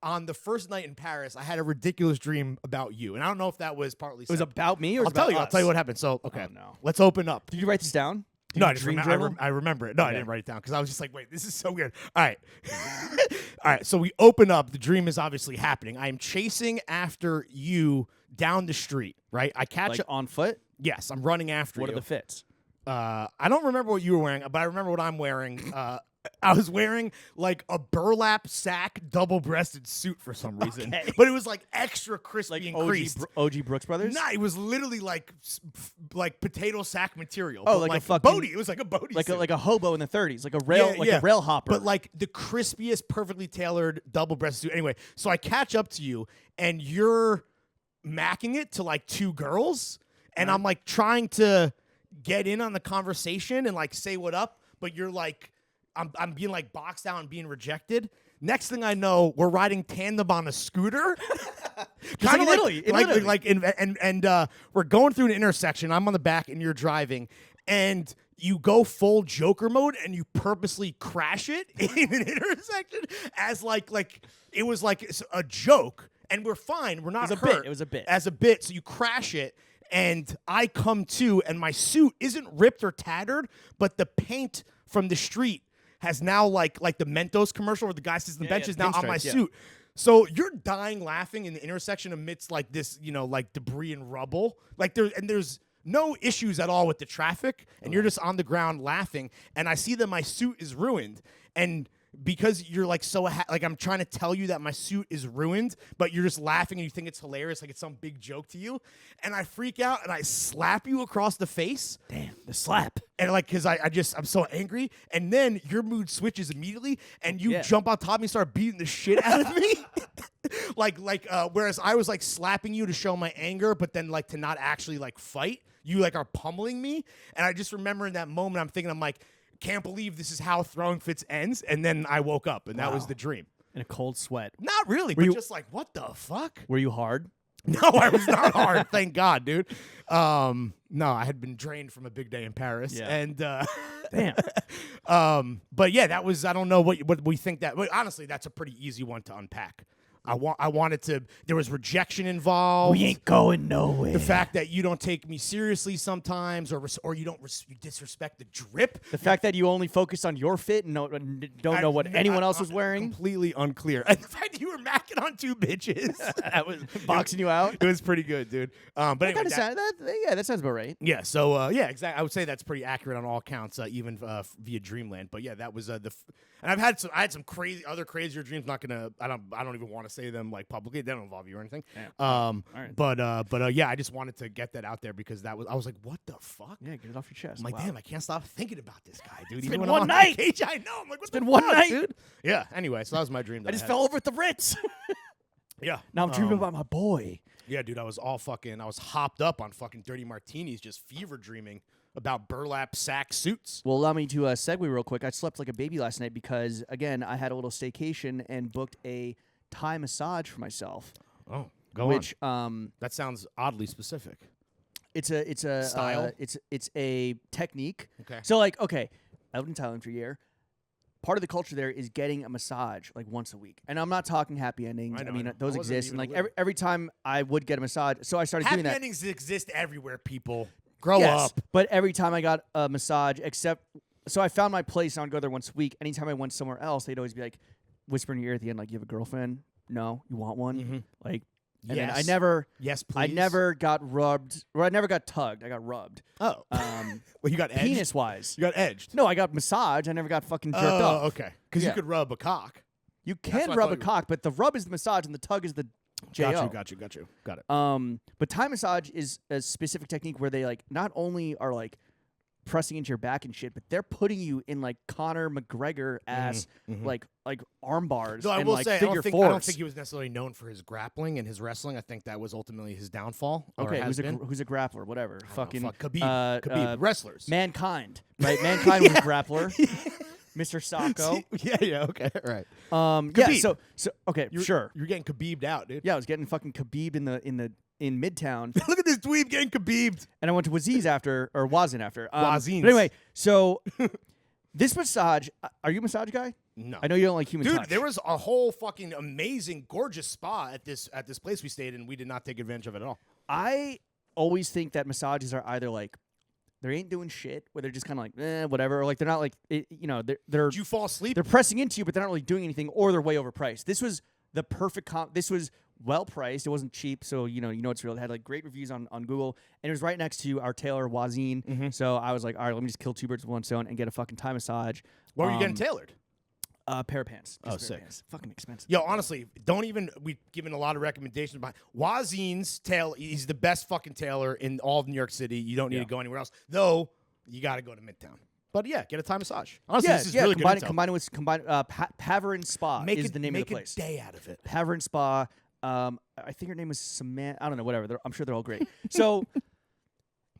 on the first night in Paris, I had a ridiculous dream about you. And I don't know if that was partly It was about me or I'll tell you what happened. So, okay. Oh, no. Let's open up. Did you write this down? No, I remember it. No, I Okay. didn't write it down because I was just like, wait, this is so weird. All right. All right. So we open up. The dream is obviously happening. I am chasing after you down the street, right? I catch Like up. on foot? Yes, I'm running after What you. are the fits? I don't remember what you were wearing, but I remember what I'm wearing. I was wearing like a burlap sack double-breasted suit for some reason. Okay. But it was like extra crispy Like and OG, creased. OG Brooks Brothers? Nah, it was literally like potato sack material. Oh, but like a like fucking- Bodie. It was like a Bodie Like suit. a hobo in the 30s, like a rail hopper. But like the crispiest, perfectly tailored double-breasted suit. Anyway, so I catch up to you, and you're macking it to like two girls, and I'm like trying to get in on the conversation and like say what up, but you're like, I'm being like boxed out and being rejected. Next thing I know, we're riding tandem on a scooter. Kind of like in Italy. And we're going through an intersection. I'm on the back and you're driving, and you go full Joker mode and you purposely crash it in an intersection as like it was like a joke, and we're fine. We're not hurt. It was a bit. As a bit. So you crash it, and I come to, and my suit isn't ripped or tattered, but the paint from the street has now like the Mentos commercial where the guy sits on the bench is now on my suit. So you're dying laughing in the intersection amidst like this, like debris and rubble. Like there's no issues at all with the traffic, and you're just on the ground laughing. And I see that my suit is ruined, and because you're like like I'm trying to tell you that my suit is ruined, but you're just laughing and you think it's hilarious, like it's some big joke to you. And I freak out and I slap you across the face. Damn, the slap. And like, cause I'm so angry. And then your mood switches immediately and you jump on top of me and start beating the shit out of me. Whereas I was like slapping you to show my anger, but then like to not actually like fight, you like are pummeling me. And I just remember in that moment, I'm like, can't believe this is how Throwing Fits ends. And then I woke up, and that was the dream. In a cold sweat. Not really, but just like, what the fuck? Were you hard? No, I was not hard. Thank God, dude. No, I had been drained from a big day in Paris. Yeah. And Damn. but yeah, that was, I don't know what we think that, but honestly, that's a pretty easy one to unpack. I wanted to. There was rejection involved. We ain't going nowhere. The fact that you don't take me seriously sometimes, or you you disrespect the drip. The fact that you only focus on your fit and don't know what anyone else was wearing. Completely unclear. And the fact that you were macking on 2 bitches. That was boxing you out. It was pretty good, dude. But anyway, that sounds about right. Yeah. So exactly. I would say that's pretty accurate on all counts, even via Dreamland. But yeah, that was and I had some crazier dreams. I don't even want to say them like publicly. They don't involve you or anything. Yeah. Right. But yeah, I just wanted to get that out there because I was like, what the fuck? Yeah, get it off your chest. I'm like, damn, I can't stop thinking about this guy, dude. It's been one night. I know. I'm like, what's been one night, dude? Yeah. Anyway, so that was my dream. I just fell over at the Ritz. Yeah. Now I'm dreaming about my boy. Yeah, dude. I was hopped up on fucking dirty martinis, just fever dreaming about burlap sack suits. Well, allow me to segue real quick. I slept like a baby last night because, again, I had a little staycation and booked a Thai massage for myself. Oh, go on. That sounds oddly specific. It's a style. It's a technique. Okay. So I lived in Thailand for a year. Part of the culture there is getting a massage like once a week, and I'm not talking happy endings. I mean, those exist, and like every time I would get a massage, so I started doing that. Happy endings exist everywhere. People grow up. But every time I got a massage, so I found my place. And I would go there once a week. Anytime I went somewhere else, they'd always be like whispering in your ear at the end, like, "You have a girlfriend? No, you want one?" Mm-hmm. Like. And yes. I never. Yes, please. I never got rubbed, or I never got tugged. I got rubbed. Oh. Well, you got edged? Penis-wise. You got edged? No, I got massage. I never got fucking jerked off. Oh, okay. Because you could rub a cock. You can rub a cock, but the rub is the massage and the tug is the J.O. Got you. Got it. But Thai massage is a specific technique where they like not only are like pressing into your back and shit, but they're putting you in like Conor McGregor ass like arm bars. No, I and will like say I figure don't fours. think he was necessarily known for his grappling and his wrestling. I think that was ultimately his downfall. Okay, who's a grappler? Whatever. Fucking Khabib. Wrestlers. Mankind. Right? Mankind was a grappler. Mr. Sacco. Yeah. Okay. Right. Yeah. So okay. Sure. You're getting Khabib'd out, dude. Yeah, I was getting fucking Khabib in Midtown. Look at this dweeb getting Khabib'd. And I went to Wazin after. Wazins. But anyway, so this massage, are you a massage guy? No. I know you don't like human touch. Dude, there was a whole fucking amazing, gorgeous spa at this place we stayed in. We did not take advantage of it at all. I always think that massages are either like, they ain't doing shit, where they're just kind of like, whatever, or like they're not like, they're. Did you fall asleep? They're pressing into you, but they're not really doing anything, or they're way overpriced. This was the perfect this was well priced. It wasn't cheap, so you know it's real. It had like great reviews on Google, and it was right next to our tailor Wazin. Mm-hmm. So I was like, all right, let me just kill 2 birds with one stone and get a fucking Thai massage. What were you getting tailored? Pair of pants. Oh, sick. Pants. Fucking expensive. Yo, honestly, we've given a lot of recommendations about Wazin's tailor. He's the best fucking tailor in all of New York City. You don't need to go anywhere else, though. You got to go to Midtown. But yeah, get a Thai massage. Honestly, this is really good. Combine Paverin Spa is the name of the place. Make a day out of it. Paverin Spa. I think her name was Samantha. I don't know. Whatever. I'm sure they're all great. So,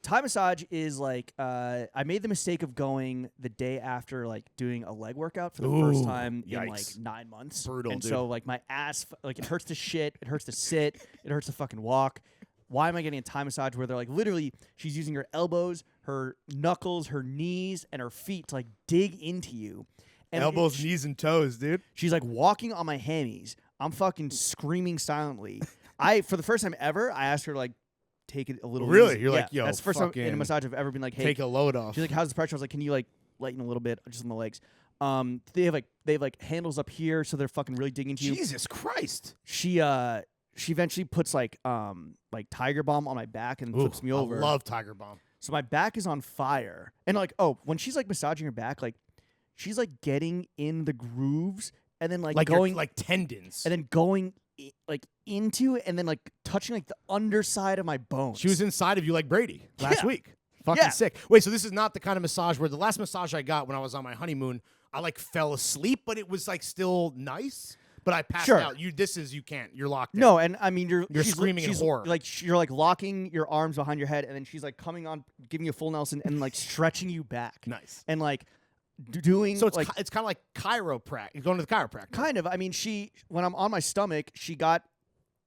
Thai massage is like I made the mistake of going the day after like doing a leg workout for the first time in like 9 months. Brutal, and dude. so like my ass, like it hurts to shit. It hurts to sit. It hurts to fucking walk. Why am I getting a Thai massage where they're like literally she's using her elbows, her knuckles, her knees, and her feet to like dig into you. And elbows, knees, and toes, dude. She's like walking on my hammies. I'm fucking screaming silently. For the first time ever, I asked her to like take it a little Really? easy. You're like, yo, that's the first time in a massage I've ever been like, hey, take a load off. She's like, how's the pressure? I was like, can you like lighten a little bit just on the legs? They have like handles up here, so they're fucking really digging into you. Jesus Christ. She eventually puts like Tiger Balm on my back and flips me over. I love Tiger Balm. So my back is on fire. And like, when she's like massaging her back, like she's like getting in the grooves and then like going like tendons. And then going like into and then like touching like the underside of my bones. She was inside of you like Brady last week. Fucking sick. Wait, so this is not the kind of massage where the last massage I got when I was on my honeymoon, I like fell asleep, but it was like still nice. But I passed out. You can't. You're locked in. No, and I mean you're screaming in horror. Like you're like locking your arms behind your head, and then she's like coming on, giving you a full Nelson, and like stretching you back. Nice. And like doing. So it's like it's kind of like chiropractic. You're going to the chiropractor. Kind of. I mean, when I'm on my stomach, she got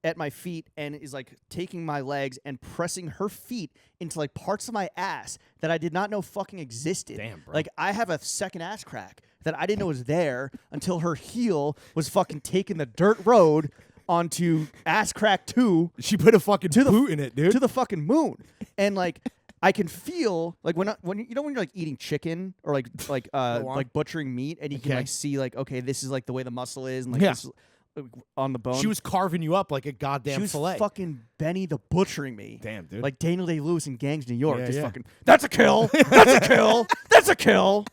at my feet and is like taking my legs and pressing her feet into like parts of my ass that I did not know fucking existed. Damn, bro. Like I have a second ass crack that I didn't know was there until her heel was fucking taking the dirt road onto Ass Crack 2 She put a fucking boot in it, dude. to the fucking moon. And like I can feel like when you know when you're like eating chicken or like butchering meat and you can like see like okay, this is like the way the muscle is and like this is on the bone. She was carving you up like a goddamn She was fillet. fucking Benny the Butchering me. Damn, dude. Like Daniel Day-Lewis in Gangs of New York. Yeah, Just yeah. fucking, that's a kill. That's a kill. That's a kill.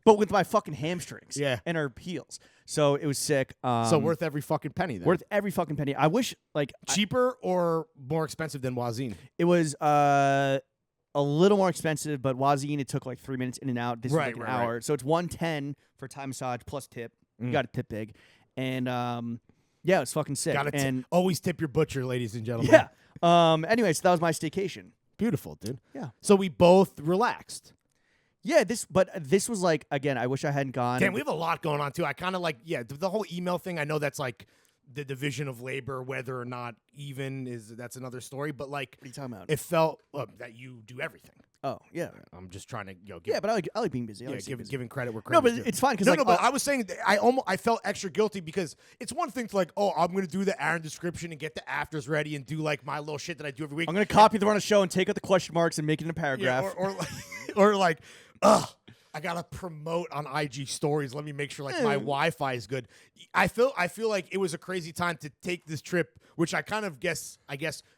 But with my fucking hamstrings. Yeah. And her heels. So it was sick. So worth every fucking penny then. Worth every fucking penny. I wish like Cheaper or more expensive than Wazin? it was a little more expensive, but Wazin it took like 3 minutes in and out. This was like an hour. Right. So it's $110 for Thai massage plus tip. You got to tip big. And yeah, it was fucking sick. And always tip your butcher, ladies and gentlemen. Yeah. Anyway, so that was my staycation. Beautiful, dude. Yeah. So we both relaxed. Yeah, this was like, again, I wish I hadn't gone. Damn, we have a lot going on too. I kind of like, the whole email thing. I know that's like the division of labor, whether or not that's another story. But like, What are you talking about? it felt that you do everything. Oh, yeah. I'm just trying to give, Yeah, but I like being busy. I like staying busy. giving credit where No, credit. but it's fine because No, but I was saying that I felt extra guilty because it's one thing to like, oh, I'm gonna do the Aaron description and get the afters ready and do like my little shit that I do every week. I'm gonna copy the run of show and take out the question marks and make it in a paragraph. or like, ugh, I gotta promote on IG stories. Let me make sure like my Wi-Fi is good. I feel like it was a crazy time to take this trip, which I guess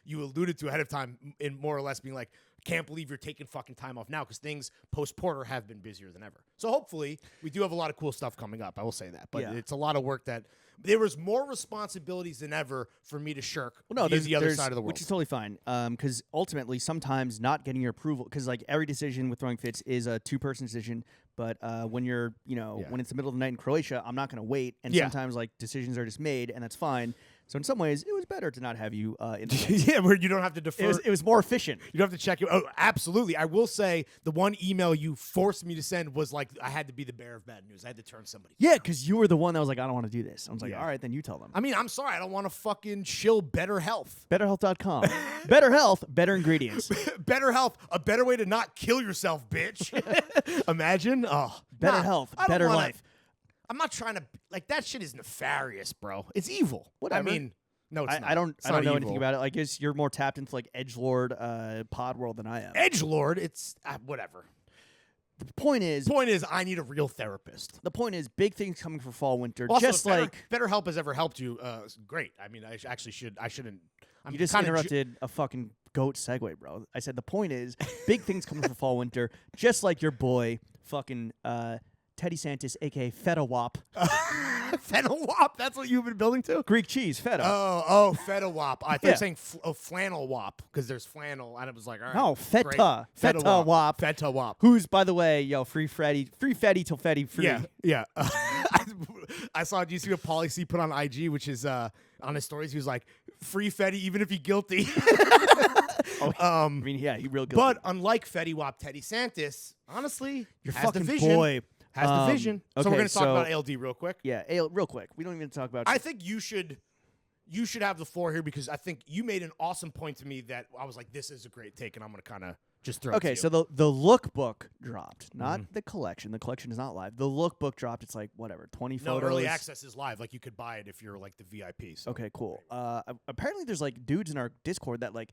you alluded to ahead of time in more or less being like, can't believe you're taking fucking time off now because things post-Porter have been busier than ever. So hopefully we do have a lot of cool stuff coming up. I will say that. But it's a lot of work that there was more responsibilities than ever for me to shirk there's the other side of the world. Which is totally fine. Because ultimately, sometimes not getting your approval, because like every decision with throwing fits is a two-person decision. But when you're, when it's the middle of the night in Croatia, I'm not going to wait. And sometimes like decisions are just made, and that's fine. So in some ways, it was better to not have you in the where you don't have to defer. It was more efficient. You don't have to check it. Oh, absolutely. I will say the one email you forced me to send was like I had to be the bearer of bad news. I had to turn somebody. Yeah, because you were the one that was like, I don't want to do this. I was like, all right, then you tell them. I mean, I'm sorry. I don't want to fucking shill Better Health. BetterHealth.com. Better health, better ingredients. Better Health, a better way to not kill yourself, bitch. Imagine. Oh, better health, better life. I'm not trying to like that shit is nefarious, bro. It's evil. Whatever. I mean, no, it's not. I don't know evil. anything about it. I guess you're more tapped into like edgelord pod world than I am. Edgelord, it's whatever. The point is, I need a real therapist. The point is, big things coming for fall, winter. Also, just like BetterHelp has ever helped you. Great. I mean, I shouldn't. You just interrupted a fucking goat segue, bro. I said the point is, big things coming for fall, winter. Just like your boy, fucking Teddy Santis, aka Feta Wop. Feta Wop. That's what you've been building to. Greek cheese, feta. Oh, Feta Wop. I thought you were saying flannel wop because there's flannel, and it was like, all right. No, feta. Great. Feta Wop. Feta Wop. Who's, by the way, free Fetty till Fetty free. Yeah. I saw you see what Pauly C put on IG, which is on his stories. He was like, free Fetty even if you're guilty. I mean, yeah, he real guilty. But unlike Fetty Wap, Teddy Santis, honestly, your has fucking the vision. boy has the vision. So we're going to talk about ALD real quick. Yeah, real quick. We don't even talk about. I think you should have the floor here because I think you made an awesome point to me that I was like, this is a great take, and I'm going to kind of just throw it to you. So the lookbook dropped, not the collection. The collection is not live. The lookbook dropped. It's like whatever, 20 photos. No, early access is live. Like you could buy it if you're like the VIP. So. Okay, cool. Apparently, there's like dudes in our Discord that like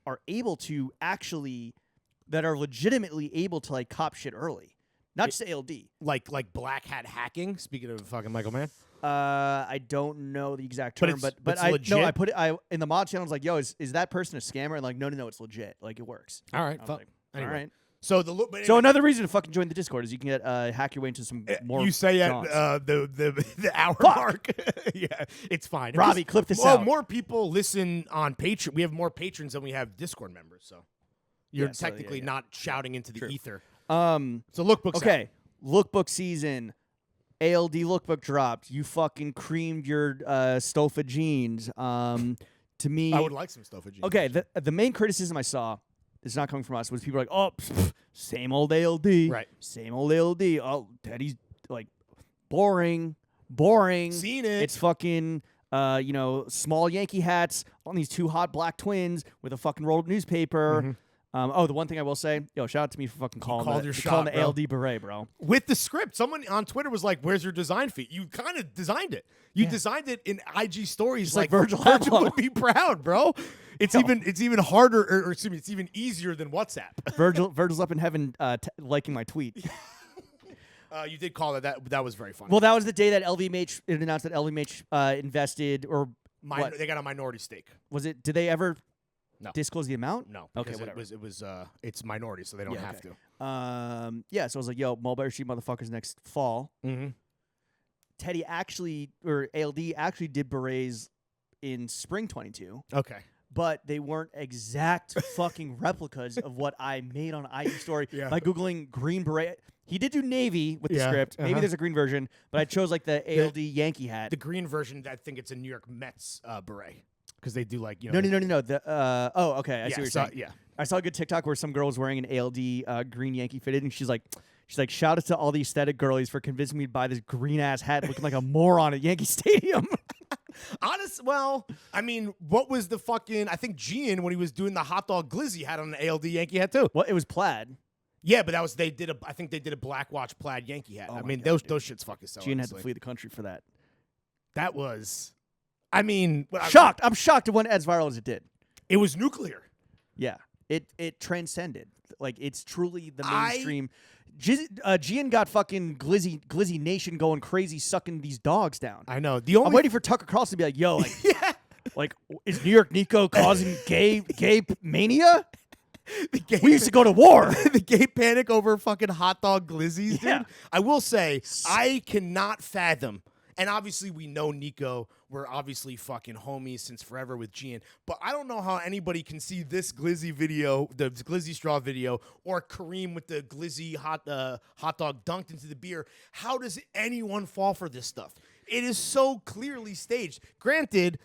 are able to that are legitimately able to like cop shit early. Not just ALD. Like black hat hacking, speaking of fucking Michael Mann. I don't know the exact term, but it's I legit? no, I put it in the mod channel. I was like, yo, is that person a scammer? And like, no, it's legit. Like it works. All right. Like, anyway. All right. So So another reason to fucking join the Discord is you can get hack your way into some more. You say at the hour mark. Yeah, it's fine. Robbie, clip this out. More people listen on Patreon. We have more patrons than we have Discord members. So you're technically not shouting into the ether. So lookbooks. Okay, lookbook season. ALD lookbook dropped. You fucking creamed your Stofa jeans. To me, I would like some Stofa jeans. Okay, the main criticism I saw, it's not coming from us, was people like, oh, same old ALD. Right. Same old ALD. Oh, Teddy's like boring. Seen it. It's fucking small Yankee hats on these two hot black twins with a fucking rolled newspaper. The one thing I will say, shout out to me for fucking calling the ALD beret, bro. With the script, someone on Twitter was like, "Where's your design fee?" You kind of designed it. You designed it in IG stories. Just like Virgil would be proud, bro. It's even harder, or excuse me, it's even easier than WhatsApp. Virgil's up in heaven liking my tweet. You did call it that. That was very funny. Well, that was the day that LVMH announced that LVMH invested or they got a minority stake. Was it? Did they ever disclose the amount? No. Okay, whatever. It's minority, so they don't have to. So I was like, Mulberry Street motherfuckers next fall. Mm-hmm. Teddy ALD actually did berets in spring 22. Okay. But they weren't exact fucking replicas of what I made on IG story by Googling green beret. He did do navy with the script. Maybe there's a green version, but I chose like the ALD Yankee hat. The green version, I think it's a New York Mets beret. Because they do like, No. Okay. I see what you're saying. Yeah. I saw a good TikTok where some girl was wearing an ALD green Yankee fitted, and she's like, shout out to all the aesthetic girlies for convincing me to buy this green ass hat looking like a moron at Yankee Stadium. What was the fucking? I think Jian, when he was doing the hot dog glizzy, had on an ALD Yankee hat too. Well, it was plaid. Yeah, but I think they did a Black Watch plaid Yankee hat. Those shits fucking sell. Jian had to flee the country for that. That was. Shocked. I'm shocked it went as viral as it did. It was nuclear. Yeah. It transcended. Like, it's truly the mainstream. Jian got fucking glizzy nation going crazy, sucking these dogs down. I know. I'm waiting for Tucker Carlson to be like, yo, like, is New York Nico causing gay mania? We used to go to war. The gay panic over fucking hot dog glizzies, dude. Yeah. I will say, I cannot fathom. And obviously, we know Nico. We're obviously fucking homies since forever with Jian. But I don't know how anybody can see this glizzy video, the glizzy straw video, or Kareem with the glizzy hot dog dunked into the beer. How does anyone fall for this stuff? It is so clearly staged. Granted,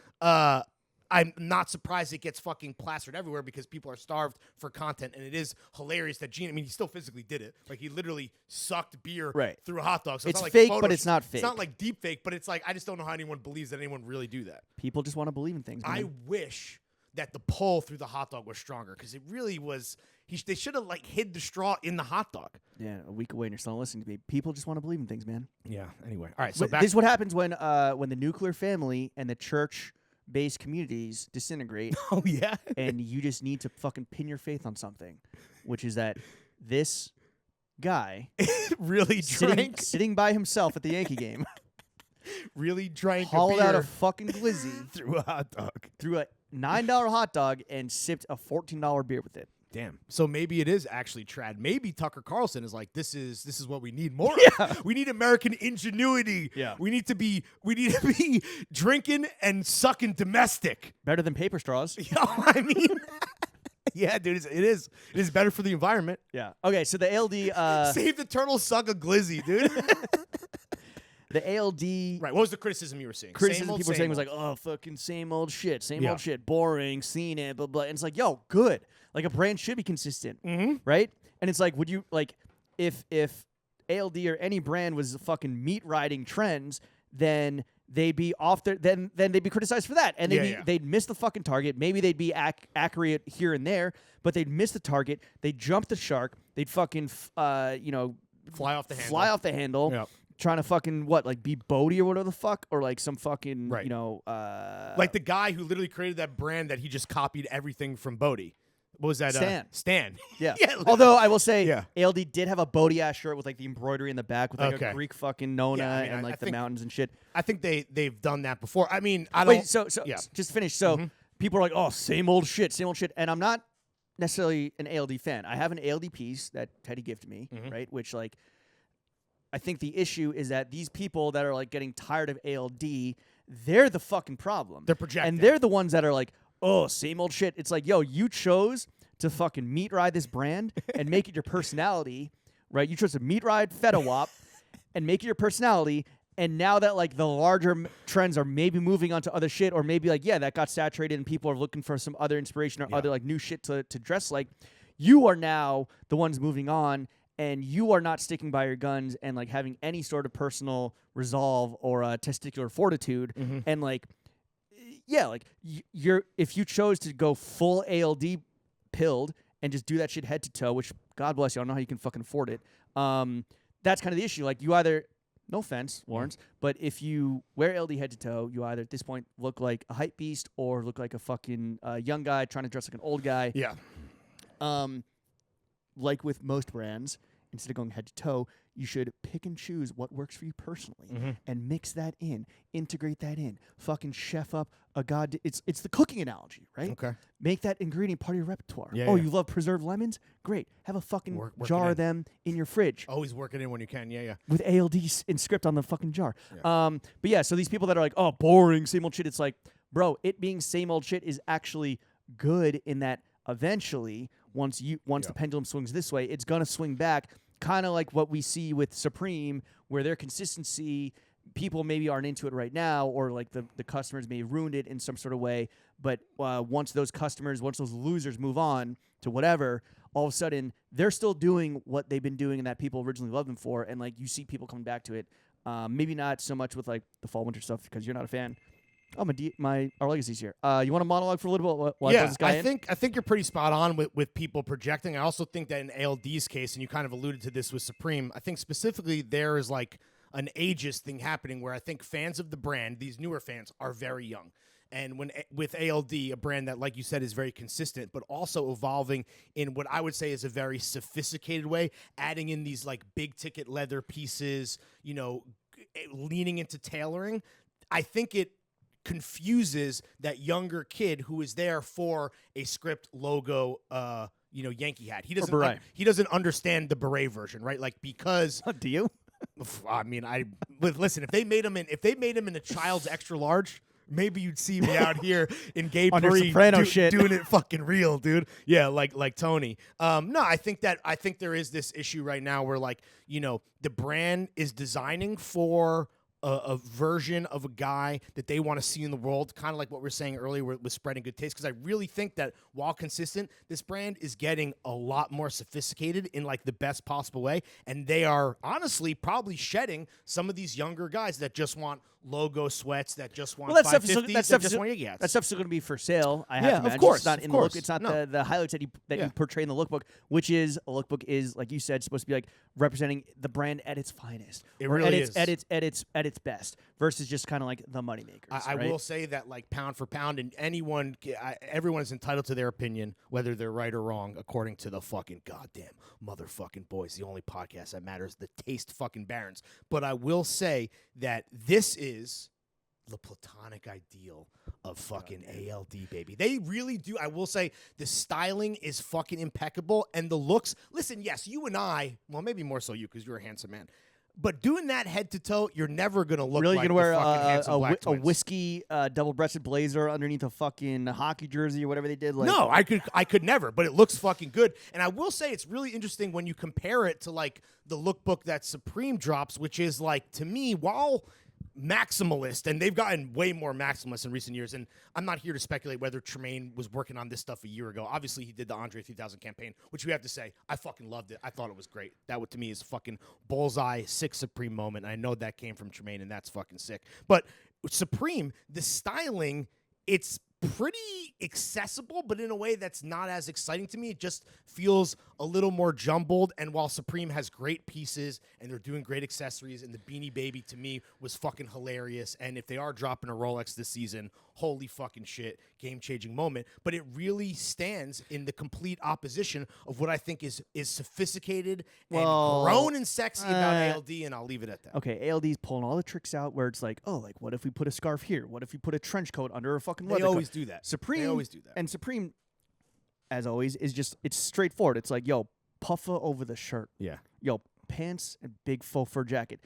I'm not surprised it gets fucking plastered everywhere because people are starved for content, and it is hilarious that Jian, he still physically did it. Like, he literally sucked beer through a hot dog. So it's not like fake, but it's not fake. It's not like deep fake, but it's like, I just don't know how anyone believes that anyone really do that. People just want to believe in things, man. I wish that the pull through the hot dog was stronger because it really was. They should have like hid the straw in the hot dog. Yeah, a week away and you're still listening to me. People just want to believe in things, man. Yeah. Anyway, all right. So this is what happens when the nuclear family and the church-based communities disintegrate. Oh yeah. And you just need to fucking pin your faith on something, which is that this guy really drank sitting by himself at the Yankee game. Really drank hauled a beer out a fucking glizzy through a hot dog. Through a $9 hot dog and sipped a $14 beer with it. Damn. So maybe it is actually trad. Maybe Tucker Carlson is like, this is what we need more of. We need American ingenuity. Yeah. We need to be drinking and sucking domestic. Better than paper straws. Yeah, dude, it is better for the environment. Yeah. Okay, so the ALD save the turtle, suck a glizzy, dude. The ALD... Right, what was the criticism you were seeing? People were saying was like, oh, fucking same old shit, old shit, boring, seen it, blah, blah. And it's like, yo, good. Like, a brand should be consistent, right? And it's like, would you, like, if ALD or any brand was fucking meat riding trends, then they'd be off their, then they'd be criticized for that. And they'd miss the fucking target. Maybe they'd be accurate here and there, but they'd miss the target. They'd jump the shark. They'd fucking, fly off the handle. Yep. Trying to fucking be Bodie or whatever the fuck, or like some fucking like the guy who literally created that brand that he just copied everything from Bodie. What was that? Stan. Yeah. Although I will say, ALD did have a Bodie ass shirt with like the embroidery in the back with like a Greek fucking Nona and like the mountains and shit. I think they've done that before. I mean, just finish. So people are like, oh, same old shit, and I'm not necessarily an ALD fan. I have an ALD piece that Teddy gifted me, right? Which like. I think the issue is that these people that are like getting tired of ALD, they're the fucking problem. They're projecting. And they're the ones that are like, oh, same old shit. It's like, yo, you chose to fucking meat ride this brand and make it your personality, right? You chose to meat ride Feta Wap and make it your personality. And now that like the larger trends are maybe moving on to other shit, or maybe like, that got saturated and people are looking for some other inspiration or other like new shit to dress like, you are now the ones moving on. And you are not sticking by your guns and like having any sort of personal resolve or testicular fortitude. And like, you're if you chose to go full ALD pilled and just do that shit head to toe, which God bless you, I don't know how you can fucking afford it. That's kind of the issue. Like you either, no offense, Lawrence, but if you wear ALD head to toe, you either at this point look like a hype beast or look like a fucking young guy trying to dress like an old guy. Yeah. Like with most brands, instead of going head to toe, you should pick and choose what works for you personally and mix that in, integrate that in, fucking chef up a it's the cooking analogy, right? Okay. Make that ingredient part of your repertoire. Yeah, oh, yeah. You love preserved lemons? Great. Have a fucking Work jar of them in your fridge. Always work it in when you can. Yeah, yeah. With ALD in script on the fucking jar. Yeah. But yeah, so these people that are like, oh, boring, same old shit, it's like, bro, it being same old shit is actually good in that eventually, once the pendulum swings this way, it's gonna swing back, kind of like what we see with Supreme, where their consistency, people maybe aren't into it right now, or like the customers may have ruined it in some sort of way. But once those losers move on to whatever, all of a sudden they're still doing what they've been doing and that people originally loved them for, and like you see people coming back to it. Maybe not so much with like the fall winter stuff because you're not a fan. Oh, our legacy's here. You want to monologue for a little bit while I this guy in? I think you're pretty spot on with people projecting. I also think that in ALD's case, and you kind of alluded to this with Supreme, I think specifically there is like an ageist thing happening where I think fans of the brand, these newer fans, are very young. And with ALD, a brand that, like you said, is very consistent, but also evolving in what I would say is a very sophisticated way, adding in these like big ticket leather pieces, leaning into tailoring, I think it confuses that younger kid who is there for a script logo Yankee hat. He doesn't understand the beret version, right? Like because do you? I mean, listen, if they made him in a child's extra large, maybe you'd see me out here in gay parade doing it fucking real, dude. Yeah, like Tony. No, I think there is this issue right now where like, the brand is designing for a version of a guy that they want to see in the world, kind of like what we were saying earlier with spreading good taste, because I really think that while consistent, this brand is getting a lot more sophisticated in like the best possible way, and they are honestly probably shedding some of these younger guys that just want logo sweats, that just want 550s, that just want Yiggy hats. That stuff's still going to be for sale. I have to imagine. Of course. It's not in the look. It's not the highlights that you portray in the lookbook, which is a lookbook is, like you said, supposed to be like representing the brand at its finest. It really is. At its best versus just kind of like the moneymakers. I will say that like pound for pound, and everyone is entitled to their opinion, whether they're right or wrong, according to the fucking goddamn motherfucking boys. The only podcast that matters, the Taste fucking Barons. But I will say that this is the platonic ideal of fucking ALD, baby. They really do. I will say the styling is fucking impeccable, and the looks. Listen, yes, you and I, well, maybe more so you because you're a handsome man. But doing that head to toe, you're never gonna look really like gonna wear a whiskey double-breasted blazer underneath a fucking hockey jersey or whatever they did. Like, no, I could never. But it looks fucking good, and I will say it's really interesting when you compare it to like the lookbook that Supreme drops, which is like, to me, while maximalist, and they've gotten way more maximalist in recent years, and I'm not here to speculate whether Tremaine was working on this stuff a year ago. Obviously, he did the Andre 3000 campaign, which we have to say, I fucking loved it. I thought it was great. That, to me, is fucking bullseye, sick Supreme moment, and I know that came from Tremaine, and that's fucking sick. But Supreme, the styling, it's pretty accessible, but in a way that's not as exciting to me. It just feels a little more jumbled, and while Supreme has great pieces and they're doing great accessories, and the Beanie Baby to me was fucking hilarious, and if they are dropping a Rolex this season, holy fucking shit, game-changing moment. But it really stands in the complete opposition of what I think is sophisticated and grown and sexy about ALD, and I'll leave it at that. Okay, ALD's pulling all the tricks out where it's like, oh, like what if we put a scarf here? What if we put a trench coat under a fucking leather They always coat? do that. Supreme, they always do that. And Supreme, as always, is just, it's straightforward. It's like, yo, puffer over the shirt. Yeah. Yo, pants and big faux fur jacket.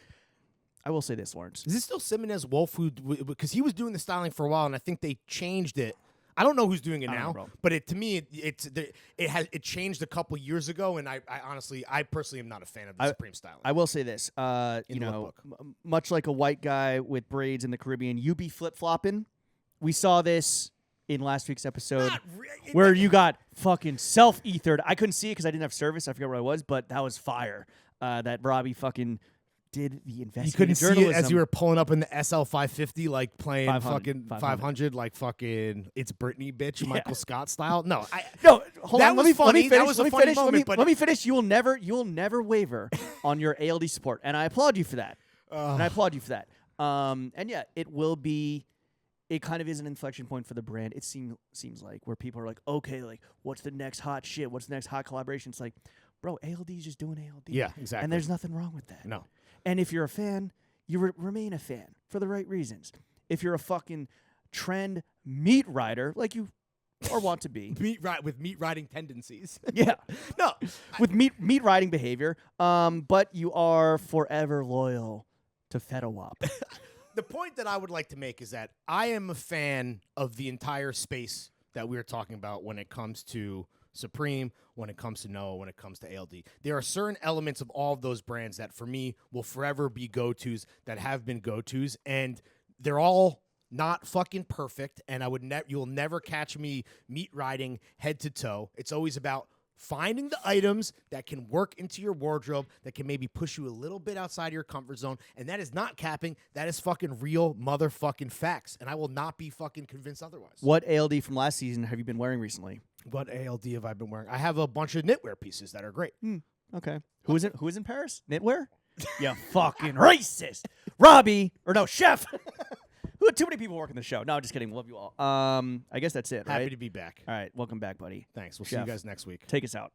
I will say this, Lawrence. Is this still Simonez Wolf, because he was doing the styling for a while, and I think they changed it. I don't know who's doing it now, but to me, it changed a couple years ago, and I honestly, I personally am not a fan of the Supreme styling. I will say this, much like a white guy with braids in the Caribbean, you be flip-flopping. We saw this in last week's episode where you got fucking self-ethered. I couldn't see it because I didn't have service. I forget where I was, but that was fire. That Robbie fucking did the investigative You couldn't journalism. see it as you were pulling up in the SL 550, like playing 500, fucking 500, like fucking It's Britney, bitch, Michael Scott style. No, hold That on. was Let me funny. finish. That was a let me funny finish. moment, but- let me finish. You will never waver on your ALD support, and I applaud you for that. And I applaud you for that. And yeah, it will be. It kind of is an inflection point for the brand. It seems like where people are like, okay, like what's the next hot shit? What's the next hot collaboration? It's like, bro, ALD is just doing ALD. Yeah, exactly. And there's nothing wrong with that. No. And if you're a fan, you remain a fan for the right reasons. If you're a fucking trend meat rider, like you or want to be, with meat riding tendencies. yeah, No. with meat riding behavior, but you are forever loyal to Feta Wap. The point that I would like to make is that I am a fan of the entire space that we are talking about when it comes to Supreme, when it comes to Noah, when it comes to ALD. There are certain elements of all of those brands that for me will forever be go-tos, that have been go-tos, and they're all not fucking perfect, and you'll never catch me meat riding head to toe. It's always about finding the items that can work into your wardrobe, that can maybe push you a little bit outside of your comfort zone, and that is not capping. That is fucking real motherfucking facts, and I will not be fucking convinced otherwise. What ALD from last season have you been wearing recently? What ALD have I been wearing? I have a bunch of knitwear pieces that are great. Okay. Who is in Paris? Knitwear? You fucking racist. Robbie, or no, Chef. Who had too many people working the show. No, just kidding. Love you all. I guess that's it, right? Happy to be back. All right. Welcome back, buddy. Thanks. We'll see Chef. you guys next week. Take us out.